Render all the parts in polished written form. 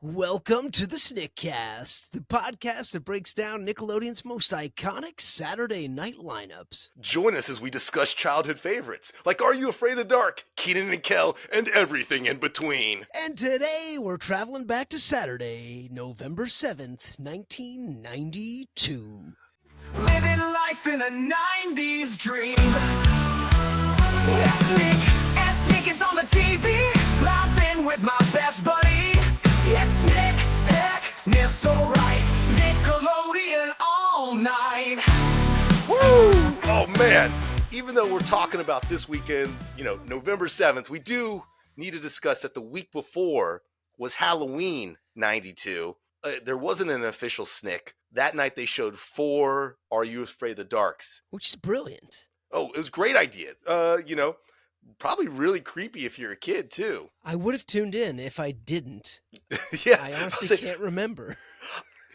Welcome to the Snickcast, the podcast that breaks down Nickelodeon's most iconic Saturday night lineups. Join us as we discuss childhood favorites, like Are You Afraid of the Dark, Kenan and Kel, and everything in between. And today we're traveling back to Saturday, November 7th, 1992. Living life in a 90s dream. Yes, Snick, it's on the TV. Laughing with my best buddy. Yes, Snick, near so right. Nickelodeon all night. Woo! Oh man, even though we're talking about this weekend, November 7th, we do need to discuss that the week before was Halloween 92. There wasn't an official Snick. That night they showed 4 Are You Afraid of the Darks. Which is brilliant. Oh, it was a great idea. Probably really creepy if you're a kid, too. I would have tuned in if I didn't. Yeah. I honestly can't remember.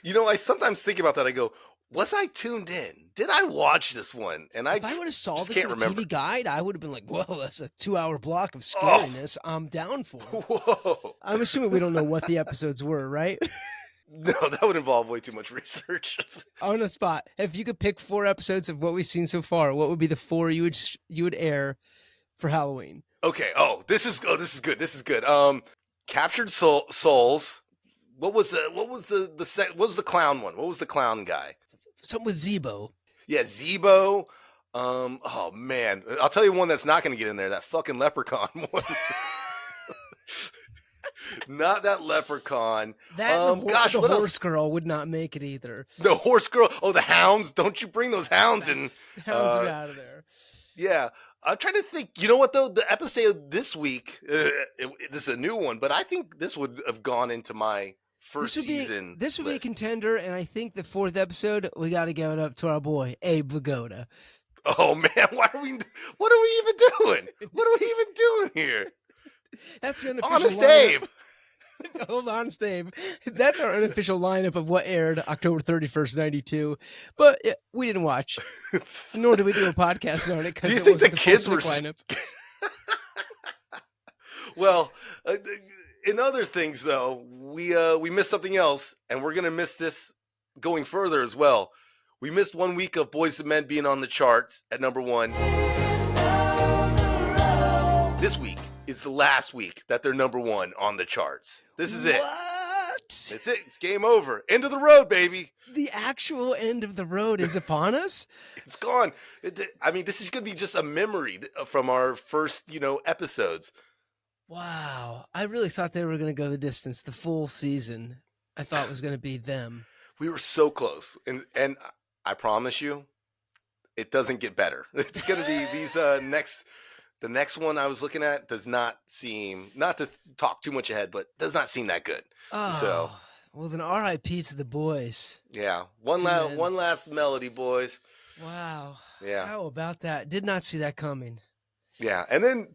I sometimes think about that. I go, was I tuned in? Did I watch this one? And if I would have saw this in a TV guide, I would have been like, well, that's a 2-hour block of scariness. I'm down for it. Whoa. I'm assuming we don't know what the episodes were, right? No, that would involve way too much research. On the spot, if you could pick 4 episodes of what we've seen so far, what would be the 4 you would air for Halloween? Okay. This is good. This is good. Captured Souls. What was the clown one? What was the clown guy? Something with Zebo. Yeah, Zebo. Oh man, I'll tell you one that's not going to get in there. That fucking leprechaun one. Not that leprechaun. The horse girl would not make it either. The horse girl. Oh, the hounds. Don't you bring those hounds in. The hounds are out of there. Yeah. I'm trying to think. You know what, though? The episode this week, this is a new one, but I think this would have gone into my first season. This would be a contender, and I think the 4th episode, we got to give it up to our boy, Abe Vigoda. Oh, man. What are we even doing? What are we even doing here? That's the unofficial Honest lineup. Abe. Hold on, Stave. That's our unofficial lineup of what aired October 31st, 92. But we didn't watch, nor did we do a podcast on it because it wasn't the kids were lineup. Well, in other things, though, we missed something else, and we're going to miss this going further as well. We missed 1 week of Boyz II Men being on the charts at number 1. This week is the last week that they're number 1 on the charts. This is it. What? It's it. It's game over. End of the road, baby. The actual end of the road is upon us? It's gone. This is going to be just a memory from our first, episodes. Wow. I really thought they were going to go the distance, the full season. I thought it was going to be them. We were so close. And I promise you, it doesn't get better. It's going to be these the next one I was looking at does not seem, not to talk too much ahead, but does not seem that good. Oh, well then R.I.P. to the boys. Yeah. One last melody, boys. Wow. Yeah. How about that? Did not see that coming. Yeah. And then,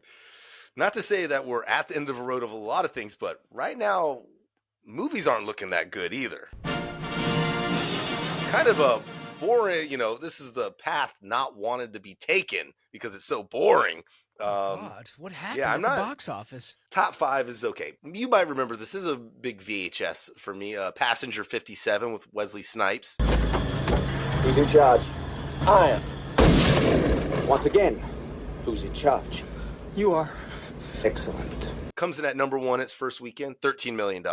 not to say that we're at the end of a road of a lot of things, but right now, movies aren't looking that good either. Kind of a boring, this is the path not wanted to be taken because it's so boring. God, what happened at the box office? Top 5 is okay. You might remember this is a big VHS for me. Passenger 57 with Wesley Snipes. Who's in charge? I am. Once again, who's in charge? You are. Excellent. Comes in at number 1 its first weekend, $13 million.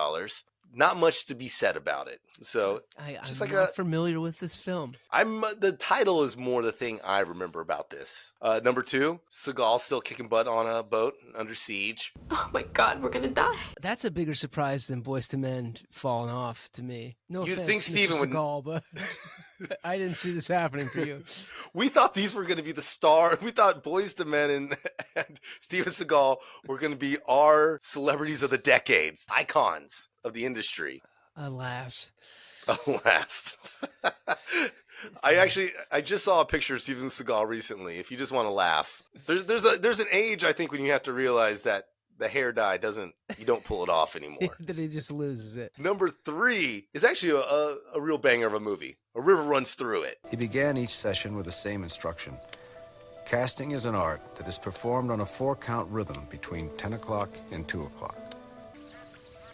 Not much to be said about it. So I'm not familiar with this film. The title is more the thing I remember about this. Number 2, Seagal still kicking butt on a boat under siege. Oh my God, we're gonna die. That's a bigger surprise than Boyz II Men falling off to me. No You'd offense, think Steven Mr. would... Seagal, but I didn't see this happening for you. We thought these were going to be the star. We thought Boyz II Men and Steven Seagal were going to be our celebrities of the decades, icons of the industry. Alas. I just saw a picture of Steven Seagal recently. If you just want to laugh, there's an age I think when you have to realize that the hair dye you don't pull it off anymore. That he just loses it. Number 3 is actually a real banger of a movie. A river runs through it. He began each session with the same instruction. Casting is an art that is performed on a 4-count rhythm between 10 o'clock and 2 o'clock.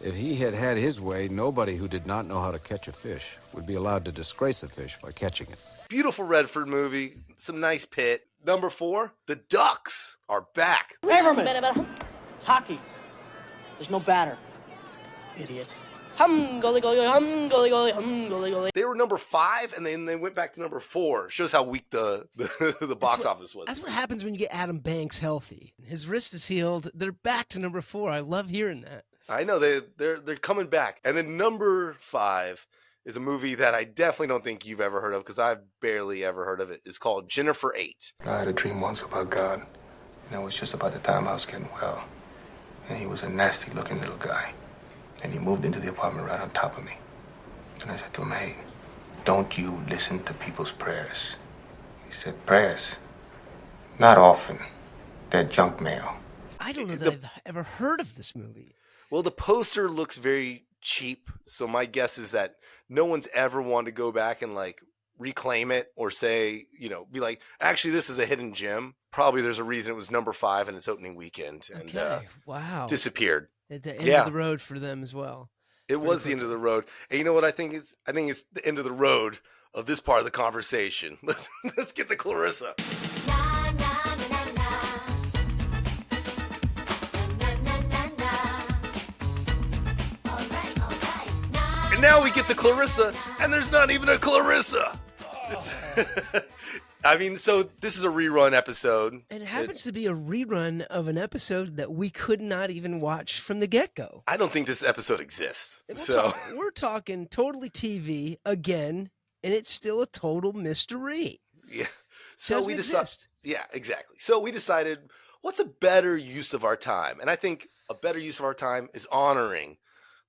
If he had had his way, nobody who did not know how to catch a fish would be allowed to disgrace a fish by catching it. Beautiful Redford movie. Some nice pit. Number 4, the Ducks are back. Haverman! It's hockey. There's no batter. Idiot. Hum, goalie, goalie, hum, goalie, goalie, hum, goalie, goalie. They were number 5, and then they went back to number 4. Shows how weak the box office was. That's what happens when you get Adam Banks healthy. His wrist is healed. They're back to number 4. I love hearing that. I know they're coming back. And then number 5 is a movie that I definitely don't think you've ever heard of because I've barely ever heard of it. It's called Jennifer 8. I had a dream once about God, and it was just about the time I was getting well. And he was a nasty-looking little guy. And he moved into the apartment right on top of me. And I said to him, hey, don't you listen to people's prayers? He said, prayers? Not often. They're junk mail. I don't know that I've ever heard of this movie. Well, the poster looks very cheap, so my guess is that no one's ever wanted to go back and like reclaim it or say, be like, actually, this is a hidden gem. Probably there's a reason it was number 5 in its opening weekend and wow, disappeared. At the end of the road for them as well. It was the end of the road. And you know what I think it's? I think it's the end of the road of this part of the conversation. Let's get to Clarissa. And now we get to Clarissa, and there's not even a Clarissa. So this is a rerun episode. And it happens to be a rerun of an episode that we could not even watch from the get-go. I don't think this episode exists. We're talking totally TV again, and it's still a total mystery. Yeah. So Doesn't exist. Yeah, exactly. So we decided, what's a better use of our time? And I think a better use of our time is honoring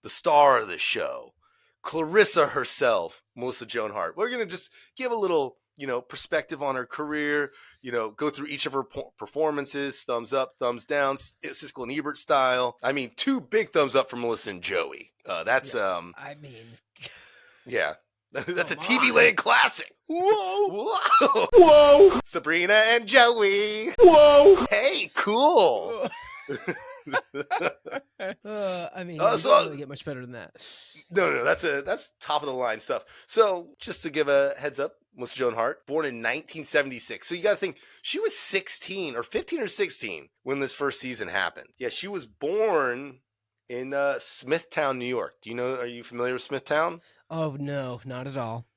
the star of the show, Clarissa herself, Melissa Joan Hart. We're going to just give a little perspective on her career, go through each of her performances, thumbs up, thumbs down, Siskel and Ebert style. I mean, 2 big thumbs up for Melissa and Joey. That's a TV Land classic. Whoa. Whoa. Whoa. Sabrina and Joey. Whoa. Hey, cool. It doesn't really get much better than that. No, that's top of the line stuff. So just to give a heads up, Melissa Joan Hart, born in 1976. So you got to think she was 16 or 15 or 16 when this first season happened. Yeah, she was born in Smithtown, New York. Are you familiar with Smithtown? Oh no, not at all.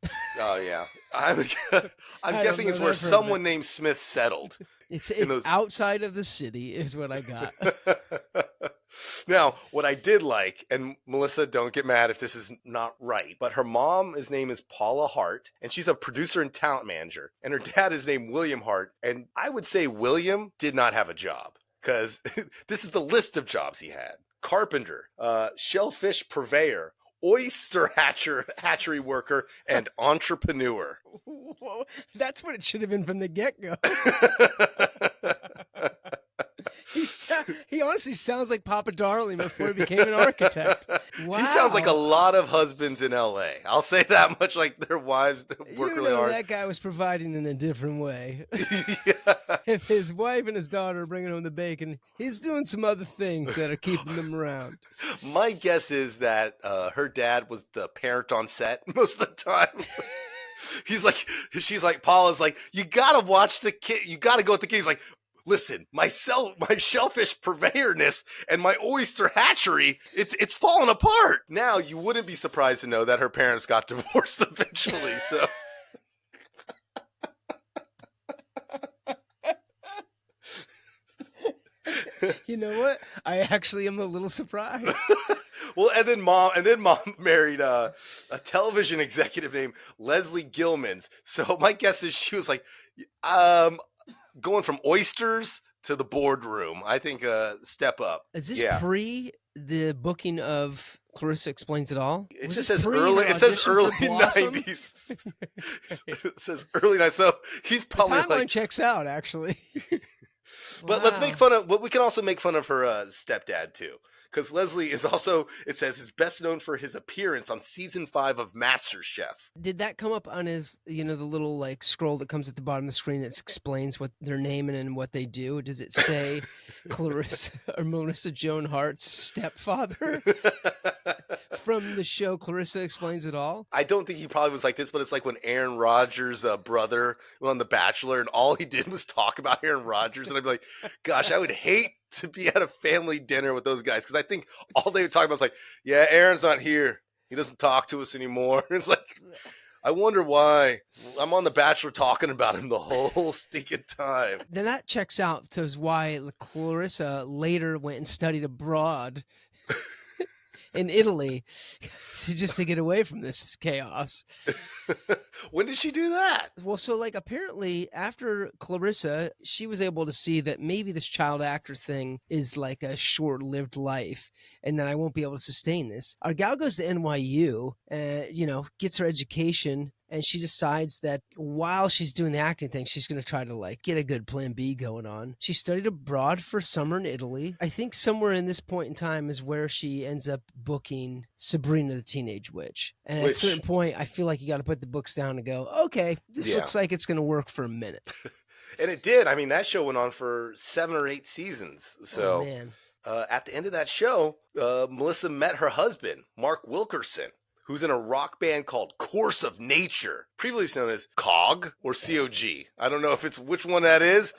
Oh yeah, I'm guessing it's where someone named Smith settled. It's outside of the city is what I got. Now, what I did like, and Melissa, don't get mad if this is not right, but her mom's name is Paula Hart, and she's a producer and talent manager, and her dad is named William Hart, and I would say William did not have a job, because this is the list of jobs he had. Carpenter, shellfish purveyor, oyster hatchery worker, and entrepreneur. Whoa, that's what it should have been from the get-go. He honestly sounds like Papa Darling before he became an architect. Wow. He sounds like a lot of husbands in L.A. I'll say that much, like their wives that work really hard. That guy was providing in a different way. Yeah. If his wife and his daughter are bringing home the bacon, he's doing some other things that are keeping them around. My guess is that her dad was the parent on set most of the time. She's like, Paula's like, you gotta watch the kid. You gotta go with the kid. He's like, listen, my shellfish purveyorness and my oyster hatchery, it's falling apart. Now, you wouldn't be surprised to know that her parents got divorced eventually, so. You know what? I actually am a little surprised. Well, and then mom married a television executive named Leslie Gilmans. So my guess is she was like, going from oysters to the boardroom. I think step up. Is this pre the booking of Clarissa Explains It All? It just says early. It says early 90s. It says early 90s. So he's probably the timeline checks out, actually. But let's make fun of. But we can also make fun of her stepdad too, because Leslie is also, it says, is best known for his appearance on season 5 of MasterChef. Did that come up on his, the little like scroll that comes at the bottom of the screen that explains what their name and what they do? Does it say Clarissa or Melissa Joan Hart's stepfather from the show Clarissa Explains It All? I don't think he probably was like this, but it's like when Aaron Rodgers' brother went on The Bachelor and all he did was talk about Aaron Rodgers. And I'd be like, gosh, I would hate to be at a family dinner with those guys, because I think all they would talk about is like, yeah, Aaron's not here. He doesn't talk to us anymore. It's like, I wonder why. I'm on The Bachelor talking about him the whole stinking time. Then that checks out to why Clarissa later went and studied abroad in Italy to get away from this chaos. When did she do that? Well, so like apparently after Clarissa, she was able to see that maybe this child actor thing is like a short-lived life and that I won't be able to sustain this. Our gal goes to NYU and, gets her education, and she decides that while she's doing the acting thing, she's going to try to like get a good plan B going on. She studied abroad for summer in Italy. I think somewhere in this point in time is where she ends up booking Sabrina the Teenage Witch. And at a certain point, I feel like you got to put the books down and go, okay, this looks like it's going to work for a minute. And it did. I mean, that show went on for 7 or 8 seasons. So man. At the end of that show, Melissa met her husband, Mark Wilkerson, who's in a rock band called Course of Nature, previously known as COG or COG. I don't know if it's which one that is,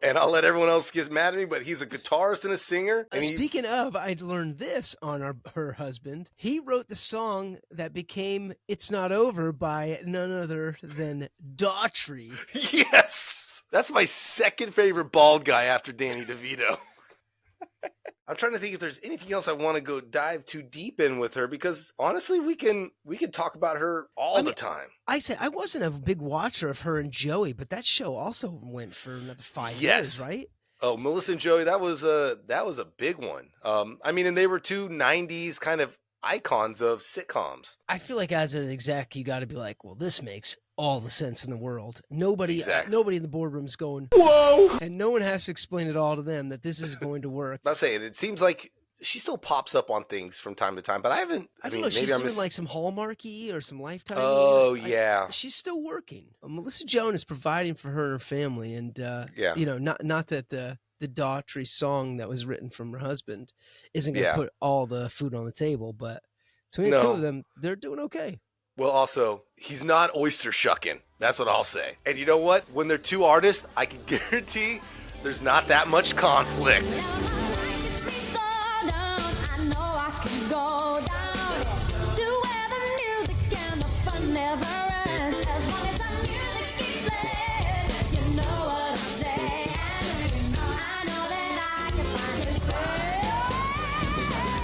and I'll let everyone else get mad at me, but he's a guitarist and a singer. And speaking of, I'd learned this on her husband. He wrote the song that became It's Not Over by none other than Daughtry. Yes! That's my second favorite bald guy after Danny DeVito. I'm trying to think if there's anything else I want to go dive too deep in with her, because honestly, we can talk about her all the time. I said I wasn't a big watcher of her and Joey, but that show also went for another 5 years, right? Oh, Melissa and Joey, that was a big one. I mean, and they were two 90s kind of icons of sitcoms. I feel like as an exec, you got to be like, well, this makes all the sense in the world. Nobody in the boardroom's going, whoa, and no one has to explain it all to them that this is going to work. I'm not saying it seems like she still pops up on things from time to time, but I don't know. Maybe She's doing like some Hallmarky or some Lifetime. Oh yeah, she's still working. Melissa Joan is providing for her and her family, and not that the Daughtry song that was written from her husband isn't going to put all the food on the table, but between the two of them, they're doing okay. Well, also, he's not oyster shucking. That's what I'll say. And you know what? When they're two artists, I can guarantee there's not that much conflict.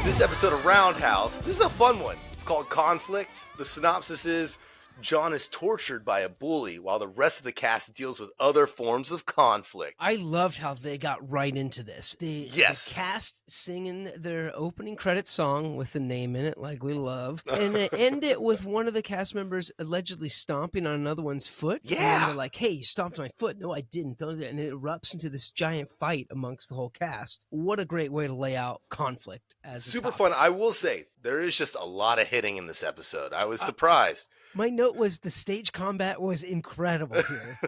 This episode of Roundhouse, this is a fun one. It's called Conflict. The synopsis is John is tortured by a bully while the rest of the cast deals with other forms of conflict. I loved how they got right into this. The cast singing their opening credit song with the name in it, like we love, and they end it with one of the cast members allegedly stomping on another one's foot. Yeah. And they're like, hey, you stomped on my foot. No, I didn't. And it erupts into this giant fight amongst the whole cast. What a great way to lay out conflict. Super fun. I will say, there is just a lot of hitting in this episode. I was surprised. My note was the stage combat was incredible here.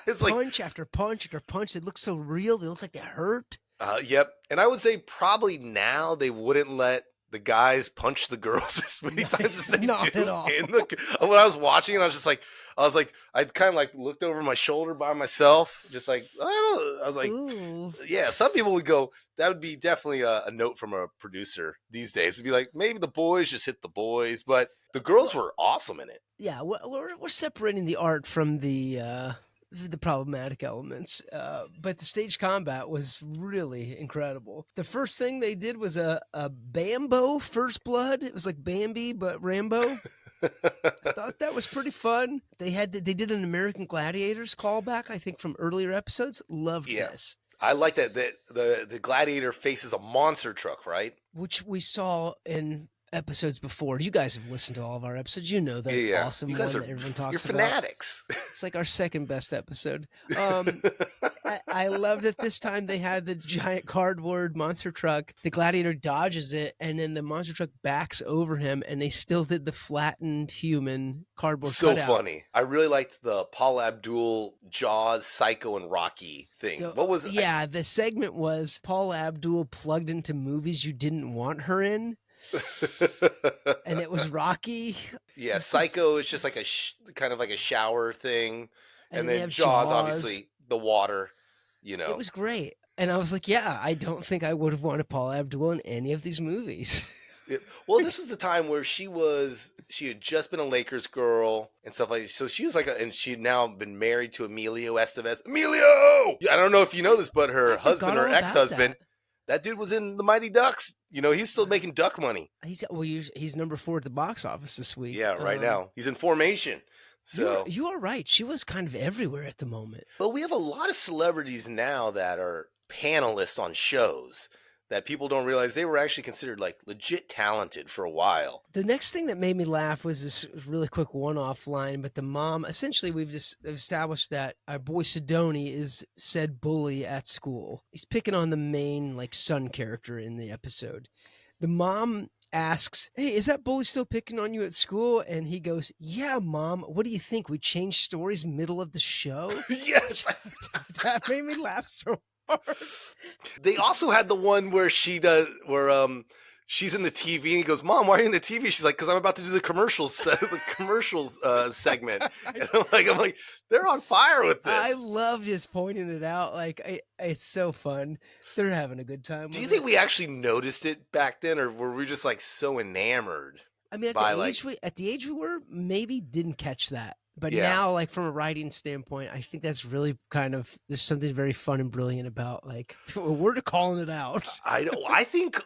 It's punch after punch after punch. They look so real. They look like they hurt. Yep. And I would say probably now they wouldn't let the guys punch the girls as many times as they do. At all. When I was watching it, I kind of like looked over my shoulder by myself, just like, ooh. Yeah, some people would go, that would be definitely a note from a producer these days. It'd be like, maybe the boys just hit the boys, but the girls were awesome in it. Yeah, we're separating the art from the problematic elements, but the stage combat was really incredible. The first thing they did was a Bambo First Blood. It was like Bambi but Rambo. I thought that was pretty fun. They did an American Gladiators callback, I think, from earlier episodes. Loved this. I like that the Gladiator faces a monster truck, right? Which we saw in episodes before. You guys have listened to all of our episodes. You know that awesome one that everyone talks about. You're fanatics. It's like our second best episode. I love that this time they had the giant cardboard monster truck. The gladiator dodges it, and then the monster truck backs over him, and they still did the flattened human cardboard So cutout. funny. I really liked the Paul Abdul, Jaws, Psycho, and Rocky thing. So, What was it? yeah, the segment was Paul Abdul plugged into movies you didn't want her in. And it was Rocky. Yeah, Psycho is just like a kind of like a shower thing, and they then have Jaws, obviously the water. It was great, and I was like, yeah, I don't think I would have wanted Paul Abdul in any of these movies. Well, this was the time where she had just been a Lakers girl and stuff like that. So she was like, and she'd now been married to Emilio Estevez. Emilio! I don't know if you know this, but her husband or ex-husband, that dude was in the Mighty Ducks. He's still making duck money. He's number 4 at the box office this week. Yeah, right now. He's in Formation. So you are right. She was kind of everywhere at the moment. But we have a lot of celebrities now that are panelists on shows that people don't realize they were actually considered like legit talented for a while. The next thing that made me laugh was this really quick one-off line, but the mom, essentially we've just established that our boy Sidoni is said bully at school. He's picking on the main like son character in the episode. The mom asks, hey, is that bully still picking on you at school? And he goes, yeah, Mom, what do you think? We changed stories middle of the show? Yes. That made me laugh so hard. They also had the one where she's in the TV and he goes, Mom, why are you in the TV? She's like, because I'm about to do the commercials segment. And I'm like, they're on fire with this. I love just pointing it out. Like, it's so fun. They're having a good time. Do you think we actually noticed it back then, or were we just like so enamored? I mean, at the age we were, maybe didn't catch that. But now, like from a writing standpoint, I think that's really there's something very fun and brilliant about like we're calling it out. I think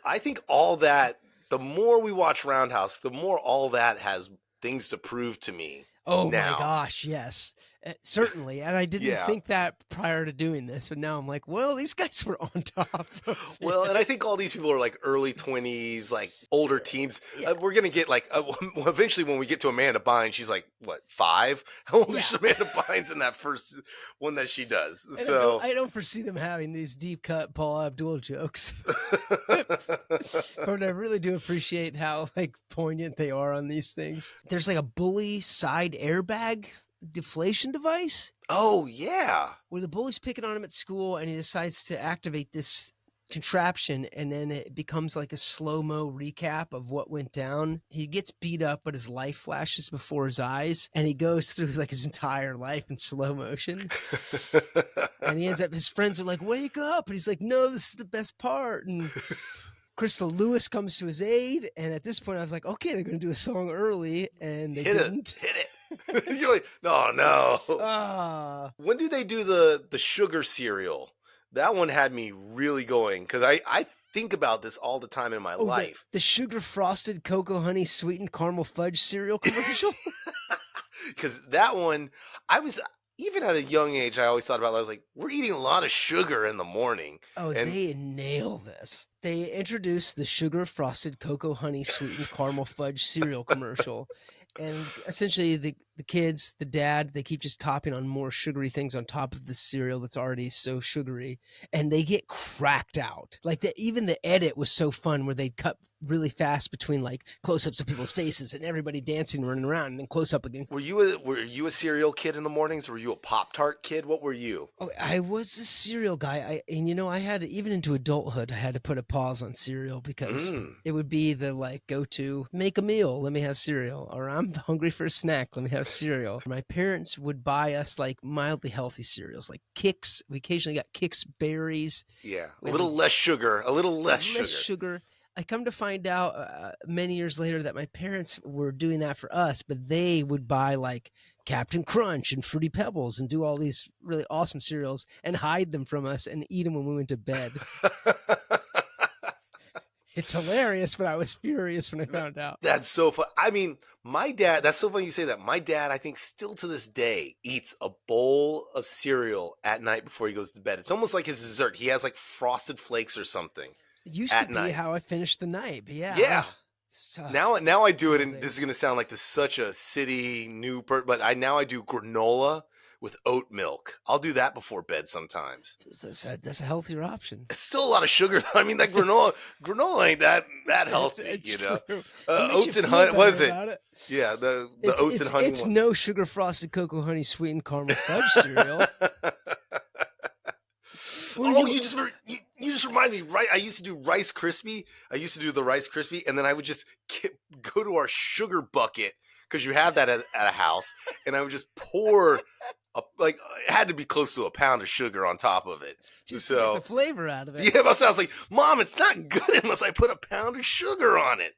all that, the more we watch Roundhouse, the more all that has things to prove to me. Oh now. My gosh, yes. Certainly. And I didn't think that prior to doing this, but now I'm like, well, these guys were on top of Well, and I think all these people are like early 20s, like older teens. We're going to get like, eventually when we get to Amanda Bynes, she's like, what, 5? How old is Amanda Bynes in that first one that she does? And so I don't foresee them having these deep cut Paul Abdul jokes. But I really do appreciate how like poignant they are on these things. There's like a bully side airbag deflation device. Oh yeah, where the bully's picking on him at school and he decides to activate this contraption, and then it becomes like a slow-mo recap of what went down. He gets beat up, but his life flashes before his eyes, and he goes through like his entire life in slow motion. And he ends up, his friends are like, wake up, and he's like, no, this is the best part. And Crystal Lewis comes to his aid, and at this point I was like, okay, they're gonna do a song early, and they didn't. Hit it. You're like, no. When do they do the sugar cereal? That one had me really going, because I think about this all the time in my life. The sugar frosted cocoa honey sweetened caramel fudge cereal commercial. Because that one, even at a young age, I always thought about it. I was like, we're eating a lot of sugar in the morning. Oh, and they nail this. They introduced the sugar frosted cocoa honey sweetened caramel fudge cereal commercial. And essentially the kids, the dad, they keep just topping on more sugary things on top of the cereal that's already so sugary. And they get cracked out. Like even the edit was so fun where they'd cut really fast between like close-ups of people's faces and everybody dancing, running around, and then close up again. Were you a cereal kid in the mornings? Were you a Pop-Tart kid? What were you? Oh, I was a cereal guy. I had, even into adulthood, I had to put a pause on cereal because it would be the like go-to, make a meal, let me have cereal, or I'm hungry for a snack, let me have cereal. My parents would buy us like mildly healthy cereals, like Kix. We occasionally got Kix berries. Yeah, a little less sugar. Less sugar. I come to find out many years later that my parents were doing that for us, but they would buy like Captain Crunch and Fruity Pebbles and do all these really awesome cereals and hide them from us and eat them when we went to bed. It's hilarious, but I was furious when I found out. That's so fun. I mean, my dad, that's so funny you say that. My dad, I think still to this day, eats a bowl of cereal at night before he goes to bed. It's almost like his dessert. He has like Frosted Flakes or something. It used to be how I finished the night, but yeah. Yeah. Now I do it, and this is going to sound like such a city new but now I do granola with oat milk. I'll do that before bed sometimes. That's a healthier option. It's still a lot of sugar. I mean, that granola ain't that healthy, It's you know. true. Oats and honey. What is it? Yeah, the oats and honey. It's no sugar frosted cocoa honey sweetened caramel fudge cereal. You just remind me, right? I used to do Rice Krispie. I used to do the Rice Krispie, and then I would just go to our sugar bucket because you have that at a house, and I would just pour it had to be close to a pound of sugar on top of it. Just to get the flavor out of it. Yeah, but I was like, Mom, it's not good unless I put a pound of sugar on it.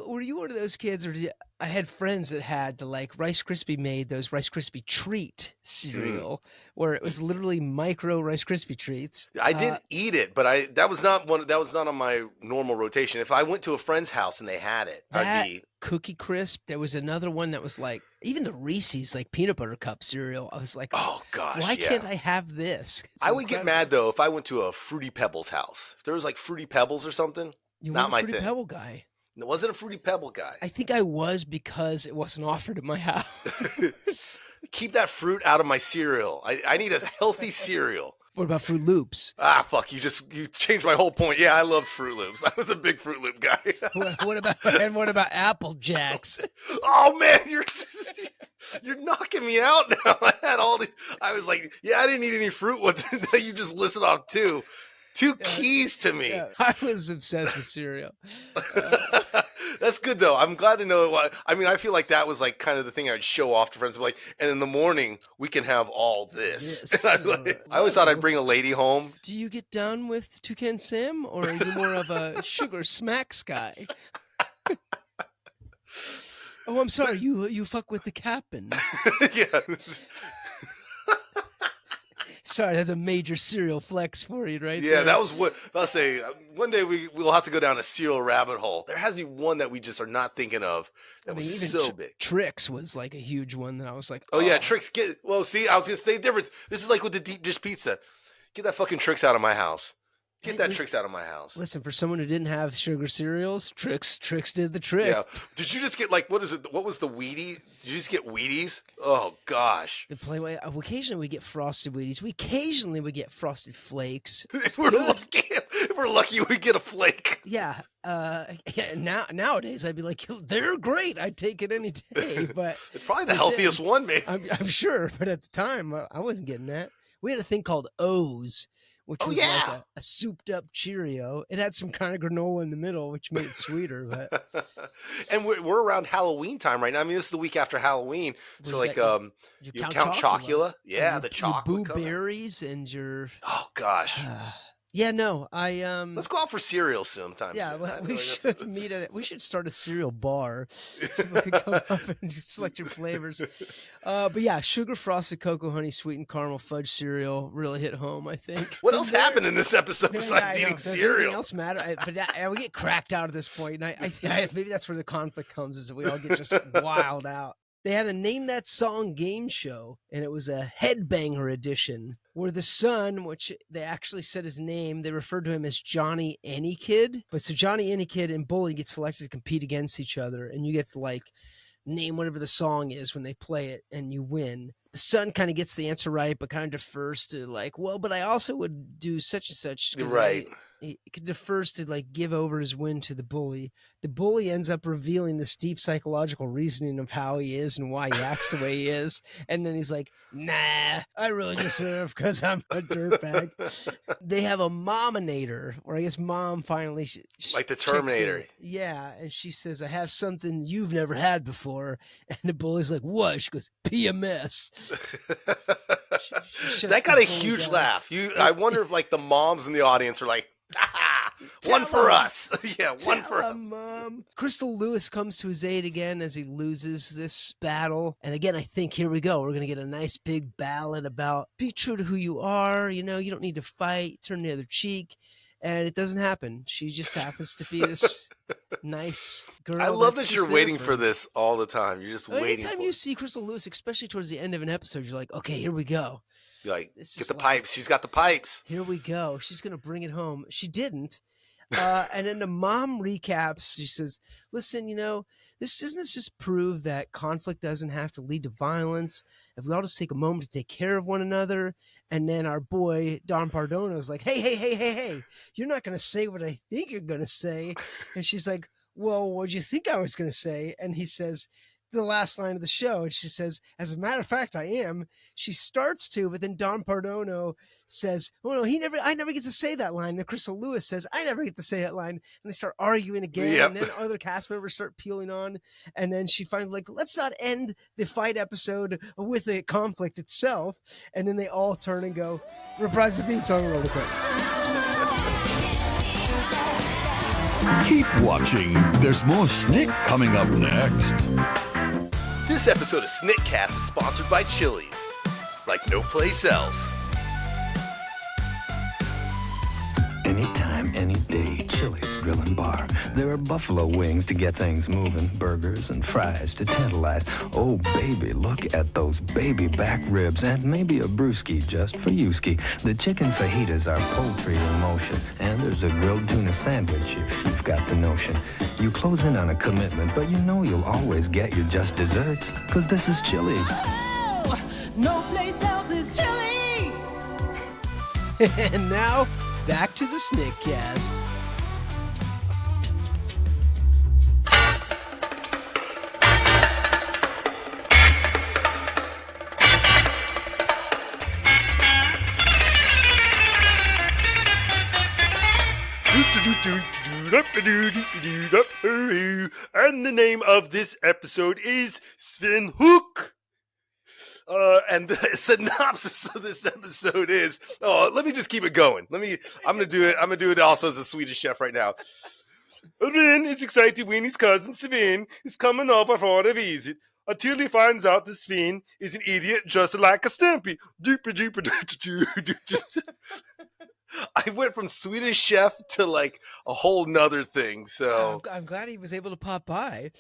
Were you one of those kids, or I had friends that had Rice Krispie made those Rice Krispie treat cereal, where it was literally micro Rice Krispie treats. I didn't eat it, but that was not on my normal rotation. If I went to a friend's house and they had it, I'd be Cookie Crisp. There was another one that was even the Reese's peanut butter cup cereal. I was like, oh gosh, why can't I have this? I would get mad though if I went to a Fruity Pebbles house. If there was Fruity Pebbles or something, not my thing. Fruity Pebble guy. It wasn't a Fruity Pebble guy. I think I was because it wasn't offered at my house. Keep that fruit out of my cereal. I need a healthy cereal. What about Fruit Loops? Fuck, you changed my whole point. Yeah, I loved Fruit Loops. I was a big Fruit Loop guy. what about Apple Jacks? Oh man, you're knocking me out now. I had all these. I was like, yeah, I didn't eat any fruit ones. You just listed off two keys to me. Yeah, I was obsessed with cereal. That's good though. I'm glad to know it. I mean, I feel like that was kind of the thing I would show off to friends. And in the morning we can have all this. Yes. I always thought I'd bring a lady home. Do you get down with Toucan Sam, or are you more of a Sugar Smacks guy? Oh, I'm sorry. You fuck with the captain. Yeah. Sorry, that's a major cereal flex for you, right? Yeah, there. that was what I'll say. One day we'll have to go down a cereal rabbit hole. There has to be one that we just are not thinking of that was so big. Trix was a huge one that I was like, oh yeah, Trix. See, I was gonna say the difference. This is like with the deep dish pizza. Get that fucking Trix out of my house. Get that Trix out of my house. Listen, for someone who didn't have sugar cereals, Trix did the trick. Yeah. Did you just get what is it? What was the Wheaties? Did you just get Wheaties? Oh gosh. The Playway. Occasionally we get frosted Wheaties. Occasionally we get frosted flakes. If we're lucky, we get a flake. Yeah. Nowadays I'd be like, they're great. I'd take it any day. But it's probably the healthiest one, maybe. I'm sure, but at the time I wasn't getting that. We had a thing called O's, which was like a souped up Cheerio. It had some kind of granola in the middle, which made it sweeter. But and we're around Halloween time right now. I mean, this is the week after Halloween, so you Count Chocula, yeah, the chocolate, your berries, and your gosh. Yeah, no, let's go out for cereal sometime. Yeah, soon. we should meet at it. We should start a cereal bar. We could go up and select your flavors. But yeah, sugar frosted cocoa honey sweetened caramel fudge cereal really hit home. I think. What else happened in this episode besides eating cereal? Anything else matter? But we get cracked out at this point, and I maybe that's where the conflict comes, is that we all get just wild out. They had a Name That Song game show, and it was a headbanger edition where the son, which they actually said his name, they referred to him as Johnny Any Kid. But so Johnny Any Kid and Bully get selected to compete against each other, and you get to name whatever the song is when they play it, and you win. The son kind of gets the answer right, but kind of defers to but I also would do such and such. Right. He defers to give over his win to the bully. The bully ends up revealing this deep psychological reasoning of how he is and why he acts the way he is. And then he's like, nah, I really just serve because I'm a dirtbag. They have a mominator, or I guess mom finally like the Terminator. Yeah. And she says, I have something you've never had before. And the bully's like, what? She goes, PMS. That got a huge laugh. I wonder if the moms in the audience are like, one for us. Yeah, one for us. Mom. Crystal Lewis comes to his aid again as he loses this battle. And again, I think here we go. We're going to get a nice big ballad about be true to who you are. You don't need to fight. Turn the other cheek. And it doesn't happen. She just happens to be this nice girl. I love that you're waiting for this all the time. You're just waiting. Anytime you see Crystal Lewis, especially towards the end of an episode, you're like, okay, here we go. You're like, get the pipes. She's got the pipes. Here we go. She's going to bring it home. She didn't. And then the mom recaps. She says, listen, doesn't this just prove that conflict doesn't have to lead to violence? If we all just take a moment to take care of one another, and then our boy Don Pardono is like, hey, you're not going to say what I think you're going to say. And she's like, well, what'd you think I was going to say? And he says, the last line of the show. And she says, as a matter of fact, I am. She starts to, but then Don Pardono says, oh no, I never get to say that line. And Crystal Lewis says, I never get to say that line. And they start arguing again. Yep. And then other cast members start peeling on. And then she finally like, let's not end the fight episode with a conflict itself. And then they all turn and go, reprise the theme song, roll the credits. Keep watching. There's more Snick coming up next. This episode of Snickcast is sponsored by Chili's, like no place else. Anytime, any day, Chili's Grill and Bar. There are buffalo wings to get things moving, burgers and fries to tantalize. Oh, baby, look at those baby back ribs and maybe a brewski just for you ski. The chicken fajitas are poultry in motion, and there's a grilled tuna sandwich if you've got the notion. You close in on a commitment, but you know you'll always get your just desserts, because this is Chili's. Oh, no place else is Chili's. And now, back to the Snickcast. And the name of this episode is Svën Hook. And the synopsis of this episode is, let me just keep it going. I'm gonna do it also as a Swedish chef right now. Ren is excited when his cousin Svën is coming over for a visit, until he finds out that Svën is an idiot just like a Stimpy. I went from Swedish chef to like a whole nother thing. So I'm glad he was able to pop by.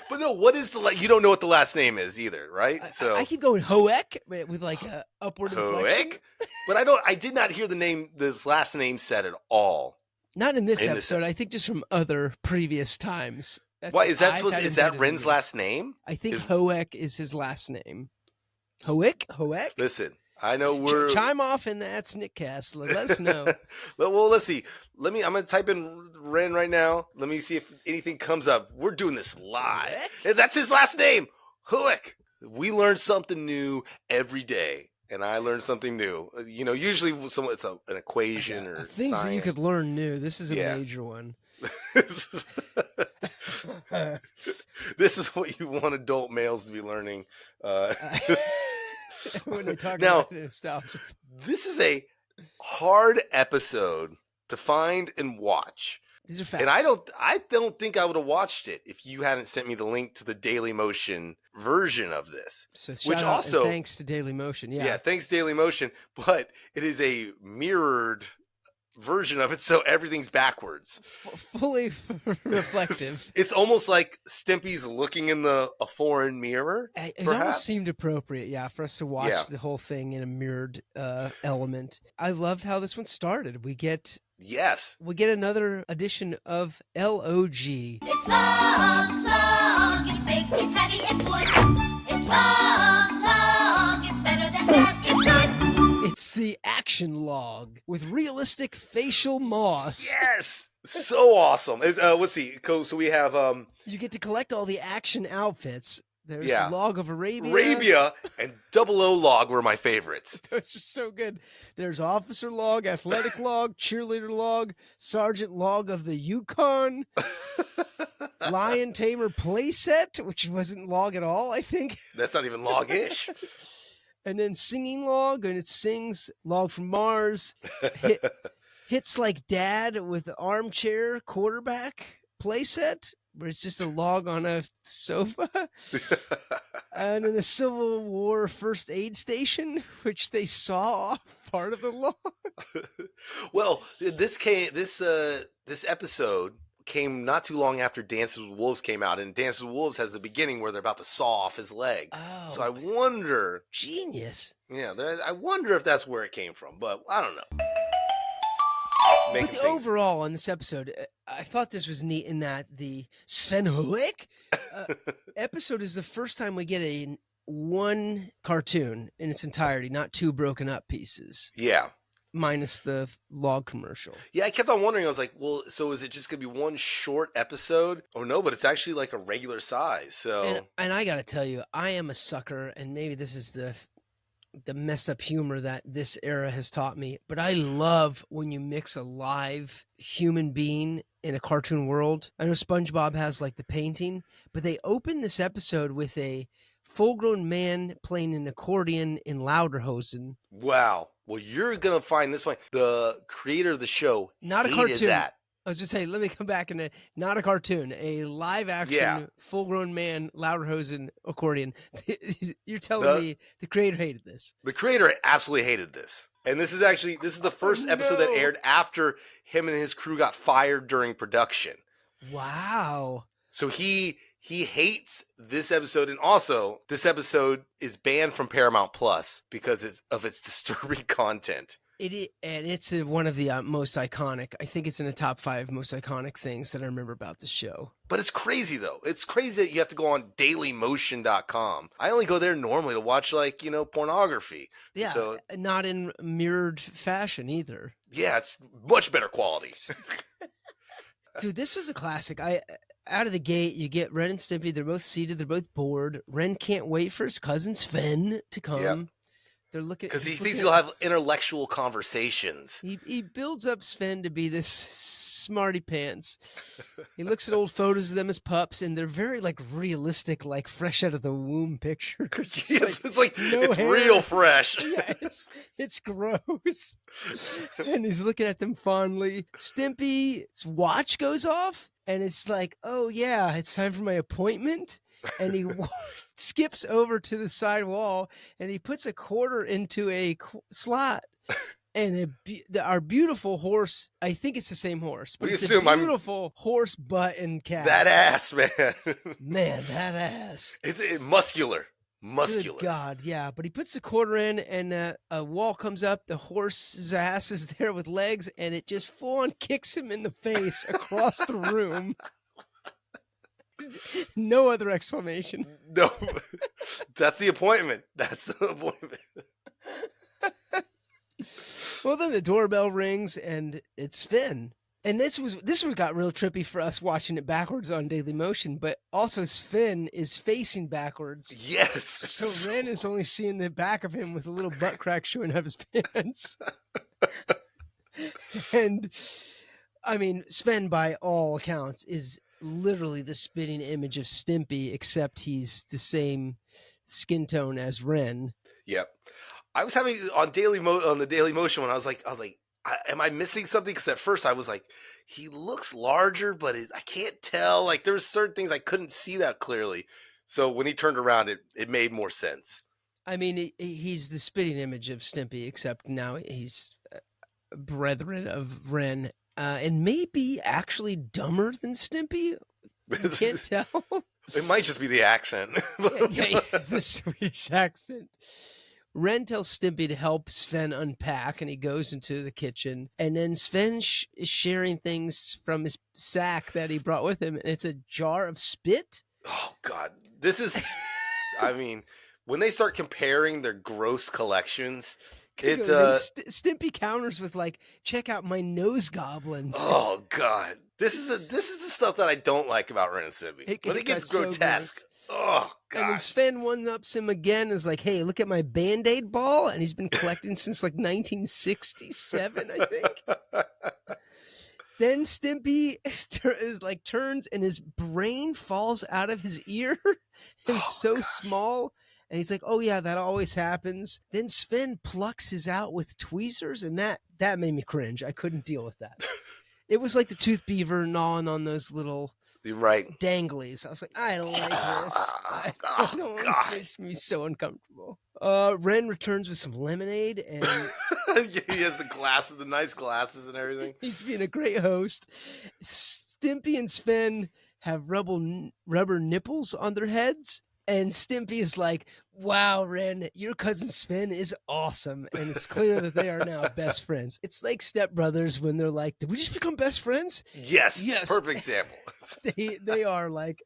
But no, what is you don't know what the last name is either, right? I keep going Hoek with like a upward inflection. Hoek? But I did not hear this last name said at all. Not in this episode. I think just from other previous times. Why is that Ren's last name? I think Hoek is his last name. Hoek? Listen, I know we're chime off in that Snickcast. Let us know. Well, let's see. I'm gonna type in Ren right now. Let me see if anything comes up. We're doing this live. And that's his last name. Hoek. We learn something new every day. And I learned something new. Usually it's an equation or things science. That you could learn new. This is a major one. This is what you want adult males to be learning. When they talk about nostalgia. This is a hard episode to find and watch. These are facts. And I don't think I would have watched it if you hadn't sent me the link to the Daily Motion version of this. So which also thanks to Daily Motion. Yeah, thanks Daily Motion, but it is a mirrored version of it, so everything's backwards. Fully reflective. It's almost like Stimpy's looking in a foreign mirror. It almost seemed appropriate, for us to watch the whole thing in a mirrored element. I loved how this one started. We get another edition of LOG. It's long, it's big, it's heavy, it's wood. It's long, it's better than that, it's good. It's the action log with realistic facial moss. Yes, so awesome. Let's see. So we have you get to collect all the action outfits. There's the Log of Arabia. Arabia and 00 Log were my favorites. Those are so good. There's Officer Log, Athletic Log, Cheerleader Log, Sergeant Log of the Yukon, Lion Tamer playset, which wasn't log at all, I think. That's not even log-ish. And then Singing Log, and it sings Log from Mars. Hits Like Dad with the Armchair Quarterback playset, where it's just a log on a sofa. And then the Civil War First Aid Station, which they saw off part of the log. Well, this episode came not too long after Dances with Wolves came out, and Dances with Wolves has the beginning where they're about to saw off his leg. Oh, so I wonder. Genius. Yeah, I wonder if that's where it came from, but I don't know. making But things. overall on this episode, I thought this was neat in that the Svën episode is the first time we get one cartoon in its entirety, not two broken up pieces. Yeah. Minus the log commercial. Yeah, I kept on wondering. I was like, well, so is it just going to be one short episode? Or no, but it's actually like a regular size. So, and I got to tell you, I am a sucker, and maybe this is the messed up humor that this era has taught me, but I love when you mix a live human being in a cartoon world. I know SpongeBob has like the painting, but they open this episode with a full-grown man playing an accordion in Lederhosen. wow. Well, you're going to find this one. The creator of the show Not a hated cartoon. that. I was just saying, let me come back not a cartoon, a live action, full-grown man, Lederhosen accordion. You're telling me the creator hated this? The creator absolutely hated this. And this is the first episode that aired after him and his crew got fired during production. Wow. So he hates this episode, and also this episode is banned from Paramount Plus because of its disturbing content. It's one of the most iconic. I think it's in the top 5 most iconic things that I remember about the show. But it's crazy though. It's crazy that you have to go on dailymotion.com. I only go there normally to watch pornography. Yeah, so, not in mirrored fashion either. Yeah, it's much better quality. Dude, this was a classic. Out of the gate, you get Ren and Stimpy. They're both seated. They're both bored. Ren can't wait for his cousin Svën to come. Yep. They're looking because he thinks he'll have intellectual conversations. He builds up Svën to be this smarty pants. He looks at old photos of them as pups, and they're very realistic, like fresh out of the womb pictures. It's real fresh. Yeah, it's gross. And he's looking at them fondly. Stimpy's watch goes off, and it's like, oh yeah, it's time for my appointment. And he skips over to the side wall and he puts a quarter into a slot. And our beautiful horse, I think it's the same horse, but it's a beautiful horse butt and calf. That ass, man. Man, that ass. It's muscular. Muscular. Good God, yeah. But he puts the quarter in and a wall comes up. The horse's ass is there with legs and it just full on kicks him in the face across the room. No other explanation. No, that's the appointment. That's the appointment. Well, then the doorbell rings and it's Svën. And this got real trippy for us watching it backwards on Daily Motion, but also Svën is facing backwards. Yes. So Ren is only seeing the back of him with a little butt crack showing up his pants. And I mean, Svën, by all accounts, is literally the spitting image of Stimpy, except he's the same skin tone as Ren. Yep. I was having on the Daily Motion when I was like, am I missing something? Because at first I was like, he looks larger, but I can't tell. Like there were certain things I couldn't see that clearly. So when he turned around, it made more sense. I mean, he's the spitting image of Stimpy, except now he's brethren of Ren. And maybe actually dumber than Stimpy. You can't tell. It might just be the accent. yeah, the Swedish accent. Ren tells Stimpy to help Svën unpack, and he goes into the kitchen. And then Svën is sharing things from his sack that he brought with him, and it's a jar of spit. Oh, God. This is, I mean, when they start comparing their gross collections... Stimpy counters with check out my nose goblins. Oh God, this is the stuff that I don't like about Ren and Stimpy. When it gets grotesque. Oh God. And then Svën one-ups him again. Is like, hey, look at my Band-Aid ball, and he's been collecting since 1967, I think. Then Stimpy turns and his brain falls out of his ear. And it's so small. And he's like, oh, yeah, that always happens. Then Svën plucks his out with tweezers, and that made me cringe. I couldn't deal with that. It was like the tooth beaver gnawing on those little danglies. I was like, I don't like this. This makes me so uncomfortable. Ren returns with some lemonade, and he has the nice glasses and everything. He's being a great host. Stimpy and Svën have rubber nipples on their heads. And Stimpy is like, wow, Ren, your cousin Svën is awesome. And it's clear that they are now best friends. It's like stepbrothers when they're like, did we just become best friends? Yes. Yes. Perfect example. They are like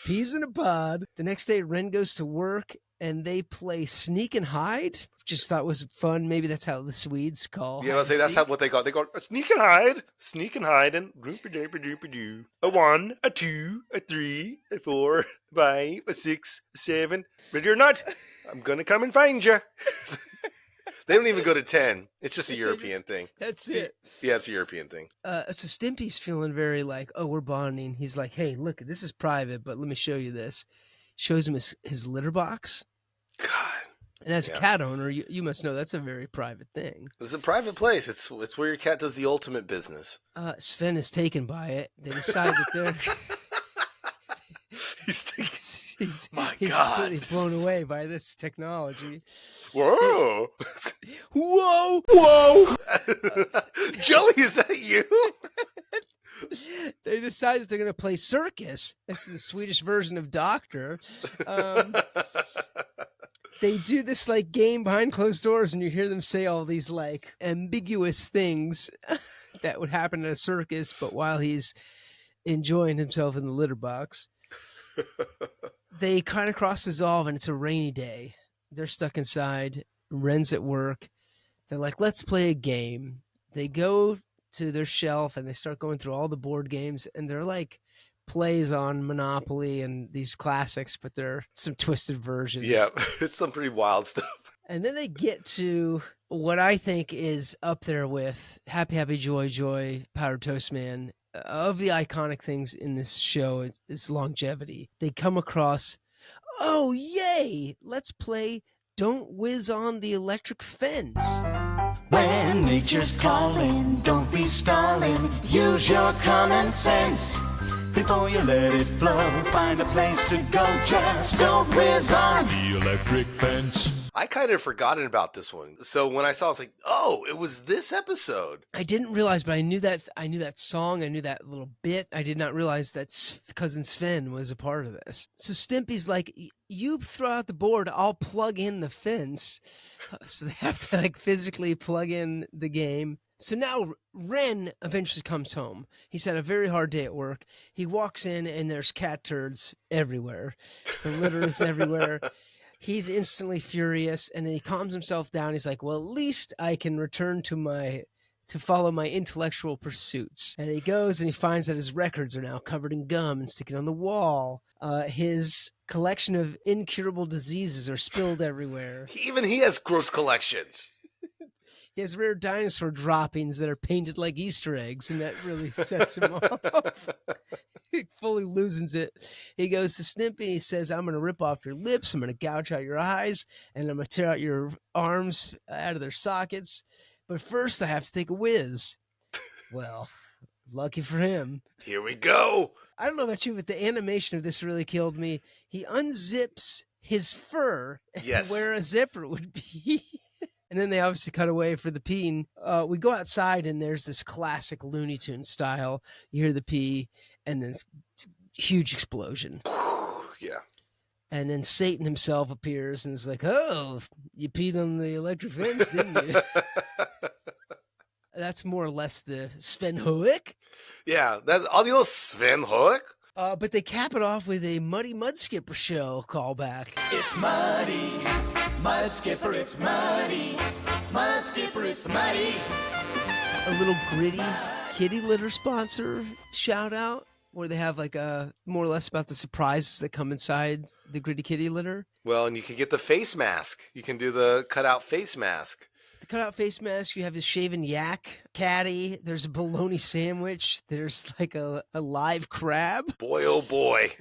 peas in a pod. The next day, Ren goes to work and they play sneak and hide. Just thought was fun. Maybe that's how the Swedes call. Yeah, I'll say that's what they got. They got sneak and hide, and doo. A 1, a 2, a 3, a 4, 5, a 6, a 7. Ready or not, I'm gonna come and find you. They don't even go to 10. It's just a European thing. That's it. Yeah, it's a European thing. So Stimpy's feeling very like, oh, we're bonding. He's like, hey, look, this is private, but let me show you this. Shows him his litter box. God. And as a cat owner, you must know that's a very private thing. It's a private place. It's where your cat does the ultimate business. Svën is taken by it. They decide that they're... He's completely blown away by this technology. Whoa! Whoa! Whoa! Joey, is that you? They decide that they're going to play circus. It's the Swedish version of Doctor. They do this like game behind closed doors, and you hear them say all these like ambiguous things that would happen at a circus, but while he's enjoying himself in the litter box. They kind of cross dissolve, and it's a rainy day. They're stuck inside. Ren's at work. They're like, let's play a game. They go to their shelf, and they start going through all the board games, and they're like plays on Monopoly and these classics, but they're some twisted versions. Yeah, it's some pretty wild stuff. And then they get to what I think is up there with Happy, Happy, Joy, Joy, Powdered Toast Man. Of the iconic things in this show is longevity. They come across, oh, yay, let's play Don't Whiz on the Electric Fence. When nature's calling, don't be stalling. Use your common sense. Before you let it flow, find a place to go. Just don't whiz on the electric fence. I kind of forgotten about this one. So when I saw it, I was like, oh, it was this episode. I didn't realize, but I knew that song. I knew that little bit. I did not realize that cousin Svën was a part of this. So Stimpy's like, you throw out the board, I'll plug in the fence. So they have to like physically plug in the game. So now Ren eventually comes home. He's had a very hard day at work. He walks in and there's cat turds everywhere. The litter is everywhere. He's instantly furious, and then he calms himself down. He's like, well, at least I can return to follow my intellectual pursuits. And he goes and he finds that his records are now covered in gum and sticking on the wall. His collection of incurable diseases are spilled everywhere. Even he has gross collections. He has rare dinosaur droppings that are painted like Easter eggs, and that really sets him off. He fully loses it. He goes to Snippy, and he says, I'm going to rip off your lips, I'm going to gouge out your eyes, and I'm going to tear out your arms out of their sockets. But first, I have to take a whiz. Well, lucky for him. Here we go. I don't know about you, but the animation of this really killed me. He unzips his fur where a zipper would be. And then they obviously cut away for the peeing. We go outside, and there's this classic Looney Tunes style. You hear the pee, and then huge explosion. Yeah. And then Satan himself appears and is like, oh, you peed on the electric fence, didn't you? That's more or less the Svën hook. Yeah, that's all the old Svën hook. But they cap it off with a Muddy Mud Skipper show callback. It's muddy, Mud Skipper, it's muddy. Mud Skipper, it's muddy. A little gritty kitty litter sponsor shout out, where they have like a more or less about the surprises that come inside the gritty kitty litter. Well, and you can get the face mask. You can do the cutout face mask. The cutout face mask, you have this shaven yak caddy, there's a bologna sandwich, there's like a live crab. Boy, oh boy.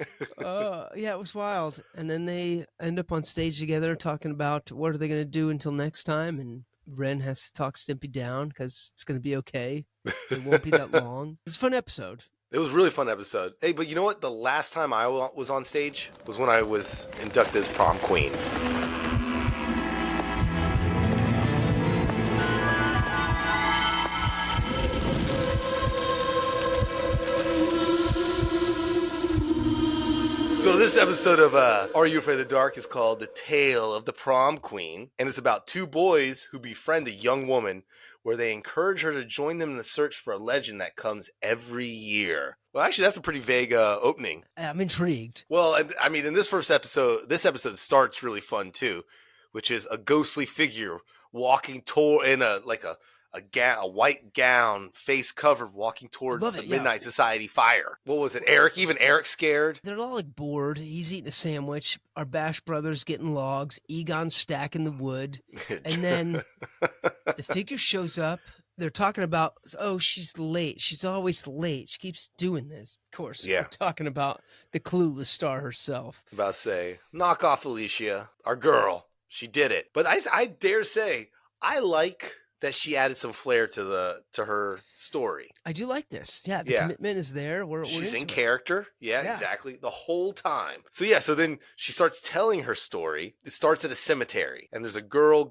Yeah, it was wild. And then they end up on stage together talking about what are they going to do until next time. And Ren has to talk Stimpy down because it's going to be okay. It won't be that long. It's a fun episode. It was a really fun episode. Hey, but you know what? The last time I was on stage was when I was inducted as prom queen. So this episode of Are You Afraid of the Dark is called The Tale of the Prom Queen, and it's about two boys who befriend a young woman where they encourage her to join them in the search for a legend that comes every year. Well, actually, that's a pretty vague opening. I'm intrigued. Well, I mean, in this episode starts really fun too, which is a ghostly figure walking in a white gown, face covered, walking towards the Midnight Society fire. What was it? Eric's scared. They're all like bored. He's eating a sandwich. Our Bash brothers getting logs. Egon's stacking the wood. And then the figure shows up. They're talking about, oh, she's late. She's always late. She keeps doing this. Of course, we're talking about the clueless star herself. About to say, knock off Alicia, our girl. She did it. But I dare say, I like that she added some flair to her story. I do like this. Yeah, the commitment is there. She's in character. Yeah, exactly. The whole time. So then she starts telling her story. It starts at a cemetery, and there's a girl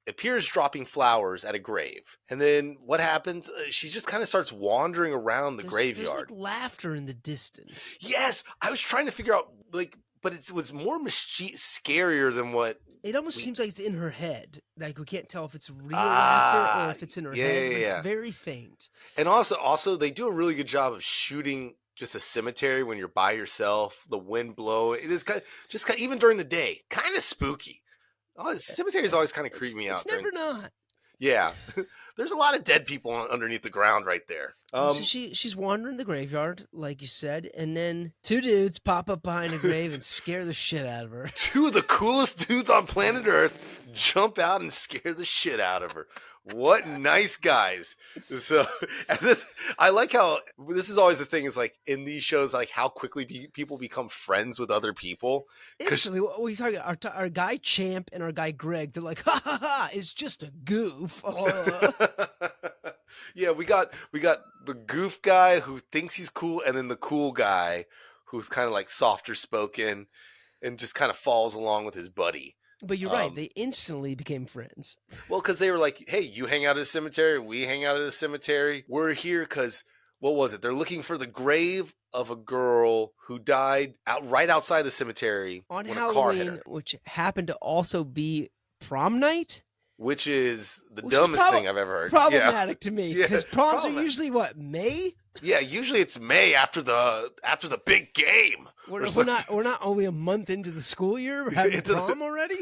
appears dropping flowers at a grave. And then what happens? She just kind of starts wandering around the graveyard. There's like laughter in the distance. Yes, I was trying to figure out, but it was more scarier than what. It almost seems like it's in her head. Like we can't tell if it's real laughter or if it's in her head. But it's very faint. And also they do a really good job of shooting just a cemetery when you're by yourself. The wind blow. It is even during the day, kind of spooky. Oh, cemeteries always kind of creep me out. It's never not. Yeah. There's a lot of dead people underneath the ground right there. So she's wandering the graveyard, like you said, and then two dudes pop up behind a grave and scare the shit out of her. Two of the coolest dudes on planet Earth jump out and scare the shit out of her. What nice guys. So I like how this is always the thing is like in these shows, like how quickly people become friends with other people. Instantly, we our guy Champ and our guy Greg, they're like, ha ha ha, it's just a goof. Yeah, we got the goof guy who thinks he's cool, and then the cool guy who's kind of like softer spoken and just kind of falls along with his buddy. But you're right. They instantly became friends. Well, because they were like, hey, you hang out at a cemetery. We hang out at a cemetery. We're here because, what was it? They're looking for the grave of a girl who died right outside the cemetery on when Halloween, a car hit her. Which happened to also be prom night. Which is the dumbest thing I've ever heard. Problematic to me because proms are usually what, May? Yeah, usually it's May after the big game. We're not only a month into the school year. We're having prom already.